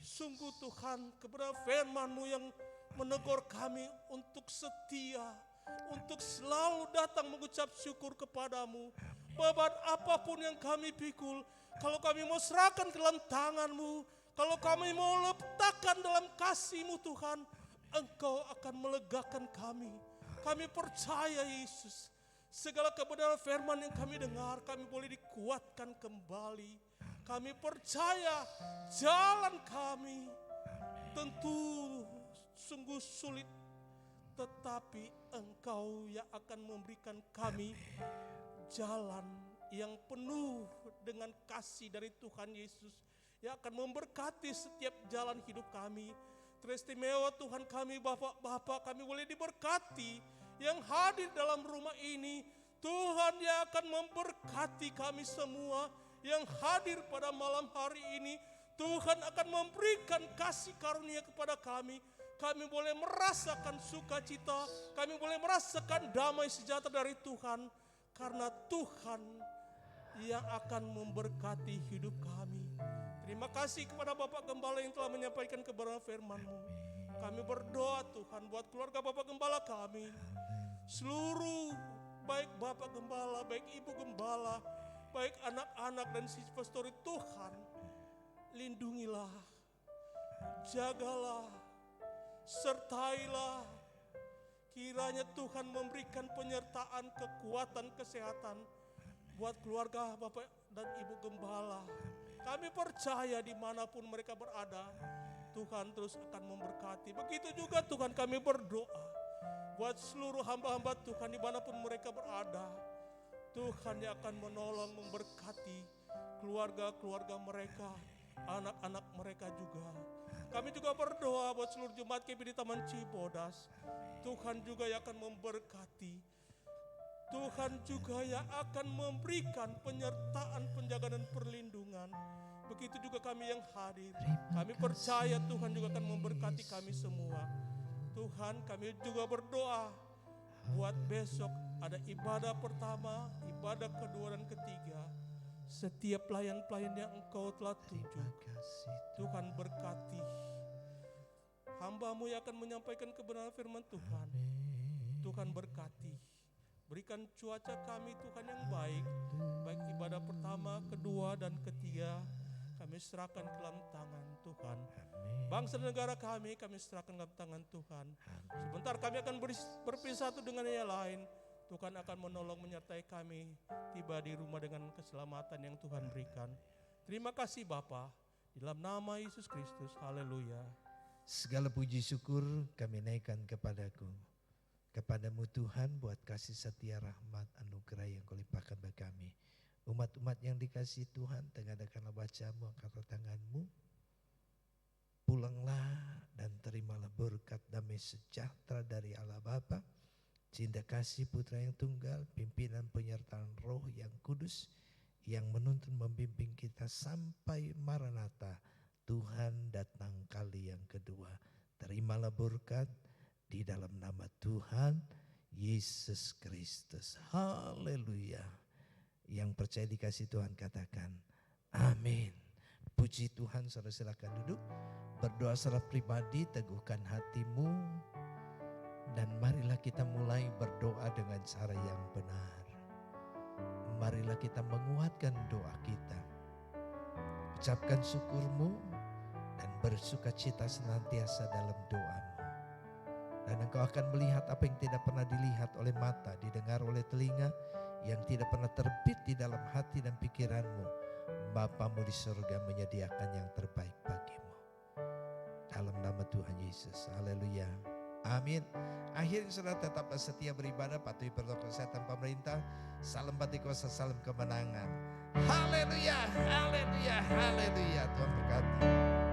[SPEAKER 5] Sungguh Tuhan, kebenaran firman-Mu yang menegur kami untuk setia. Untuk selalu datang mengucap syukur kepada-Mu. Beban apapun yang kami pikul, kalau kami mau serahkan ke dalam tangan-Mu, kalau kami mau letakkan dalam kasih-Mu Tuhan, Engkau akan melegakan kami. Kami percaya Yesus, segala kebenaran firman yang kami dengar, kami boleh dikuatkan kembali. Kami percaya jalan kami tentu sungguh sulit, tetapi Engkau yang akan memberikan kami jalan yang penuh dengan kasih dari Tuhan Yesus, yang akan memberkati setiap jalan hidup kami. Teristimewa Tuhan kami, Bapak-Bapak, kami boleh diberkati yang hadir dalam rumah ini. Tuhan yang akan memberkati kami semua yang hadir pada malam hari ini. Tuhan akan memberikan kasih karunia kepada kami. Kami boleh merasakan sukacita, kami boleh merasakan damai sejahtera dari Tuhan. Karena Tuhan yang akan memberkati hidup kami. Terima kasih kepada Bapak Gembala yang telah menyampaikan kebenaran firman-Mu. Kami berdoa Tuhan buat keluarga Bapak Gembala kami. Seluruh baik Bapak Gembala, baik Ibu Gembala, baik anak-anak dan siswa pastori, Tuhan lindungilah, jagalah, sertailah. Kiranya Tuhan memberikan penyertaan, kekuatan, kesehatan buat keluarga Bapak dan Ibu Gembala. Kami percaya dimanapun mereka berada, Tuhan terus akan memberkati. Begitu juga Tuhan kami berdoa buat seluruh hamba-hamba Tuhan dimanapun mereka berada. Tuhan yang akan menolong, memberkati keluarga-keluarga mereka, anak-anak mereka juga. Kami juga berdoa buat seluruh jemaat KP di Taman Cibodas. Tuhan juga yang akan memberkati. Tuhan juga yang akan memberikan penyertaan, penjagaan dan perlindungan. Begitu juga kami yang hadir. Kami percaya Tuhan juga akan memberkati kami semua. Tuhan, kami juga berdoa buat besok ada ibadah pertama, ibadah kedua dan ketiga. Setiap pelayan-pelayan yang Engkau telah tunjuk, Tuhan berkati. Hamba-Mu yang akan menyampaikan kebenaran firman Tuhan, Tuhan berkati. Berikan cuaca kami Tuhan yang baik, baik ibadah pertama, kedua dan ketiga, kami serahkan ke dalam tangan Tuhan. Bangsa dan negara kami serahkan ke dalam tangan Tuhan. Sebentar kami akan berpisah satu dengan yang lain. Tuhan akan menolong menyertai kami tiba di rumah dengan keselamatan yang Tuhan berikan. Terima kasih Bapa, di dalam nama Yesus Kristus, haleluya.
[SPEAKER 2] Segala puji syukur kami naikkan kepadamu Tuhan buat kasih setia, rahmat, anugerah yang Kau limpahkan bagi kami. Umat-umat yang dikasihi Tuhan, tengadakanlah bacamu, angkatlah tanganmu. Pulanglah dan terimalah berkat damai sejahtera dari Allah Bapa, cinta kasih Putra yang tunggal, pimpinan penyertaan Roh yang kudus, yang menuntun membimbing kita sampai Maranatha, Tuhan datang kali yang kedua. Terimalah berkat di dalam nama Tuhan Yesus Kristus. Haleluya. Yang percaya dikasih Tuhan katakan amin. Puji Tuhan. Saudara silakan duduk. Berdoa secara pribadi, teguhkan hatimu. Dan marilah kita mulai berdoa dengan cara yang benar. Marilah kita menguatkan doa kita. Ucapkan syukurmu dan bersukacita senantiasa dalam doamu. Dan engkau akan melihat apa yang tidak pernah dilihat oleh mata, didengar oleh telinga, yang tidak pernah terbit di dalam hati dan pikiranmu. Bapamu di surga menyediakan yang terbaik bagimu. Dalam nama Tuhan Yesus. Haleluya. Amin. Akhirnya saudara tetap setia beribadah, patuhi protokol kesehatan pemerintah. Salam Pentekosta, salam kemenangan. Haleluya, haleluya, haleluya. Tuhan berkati.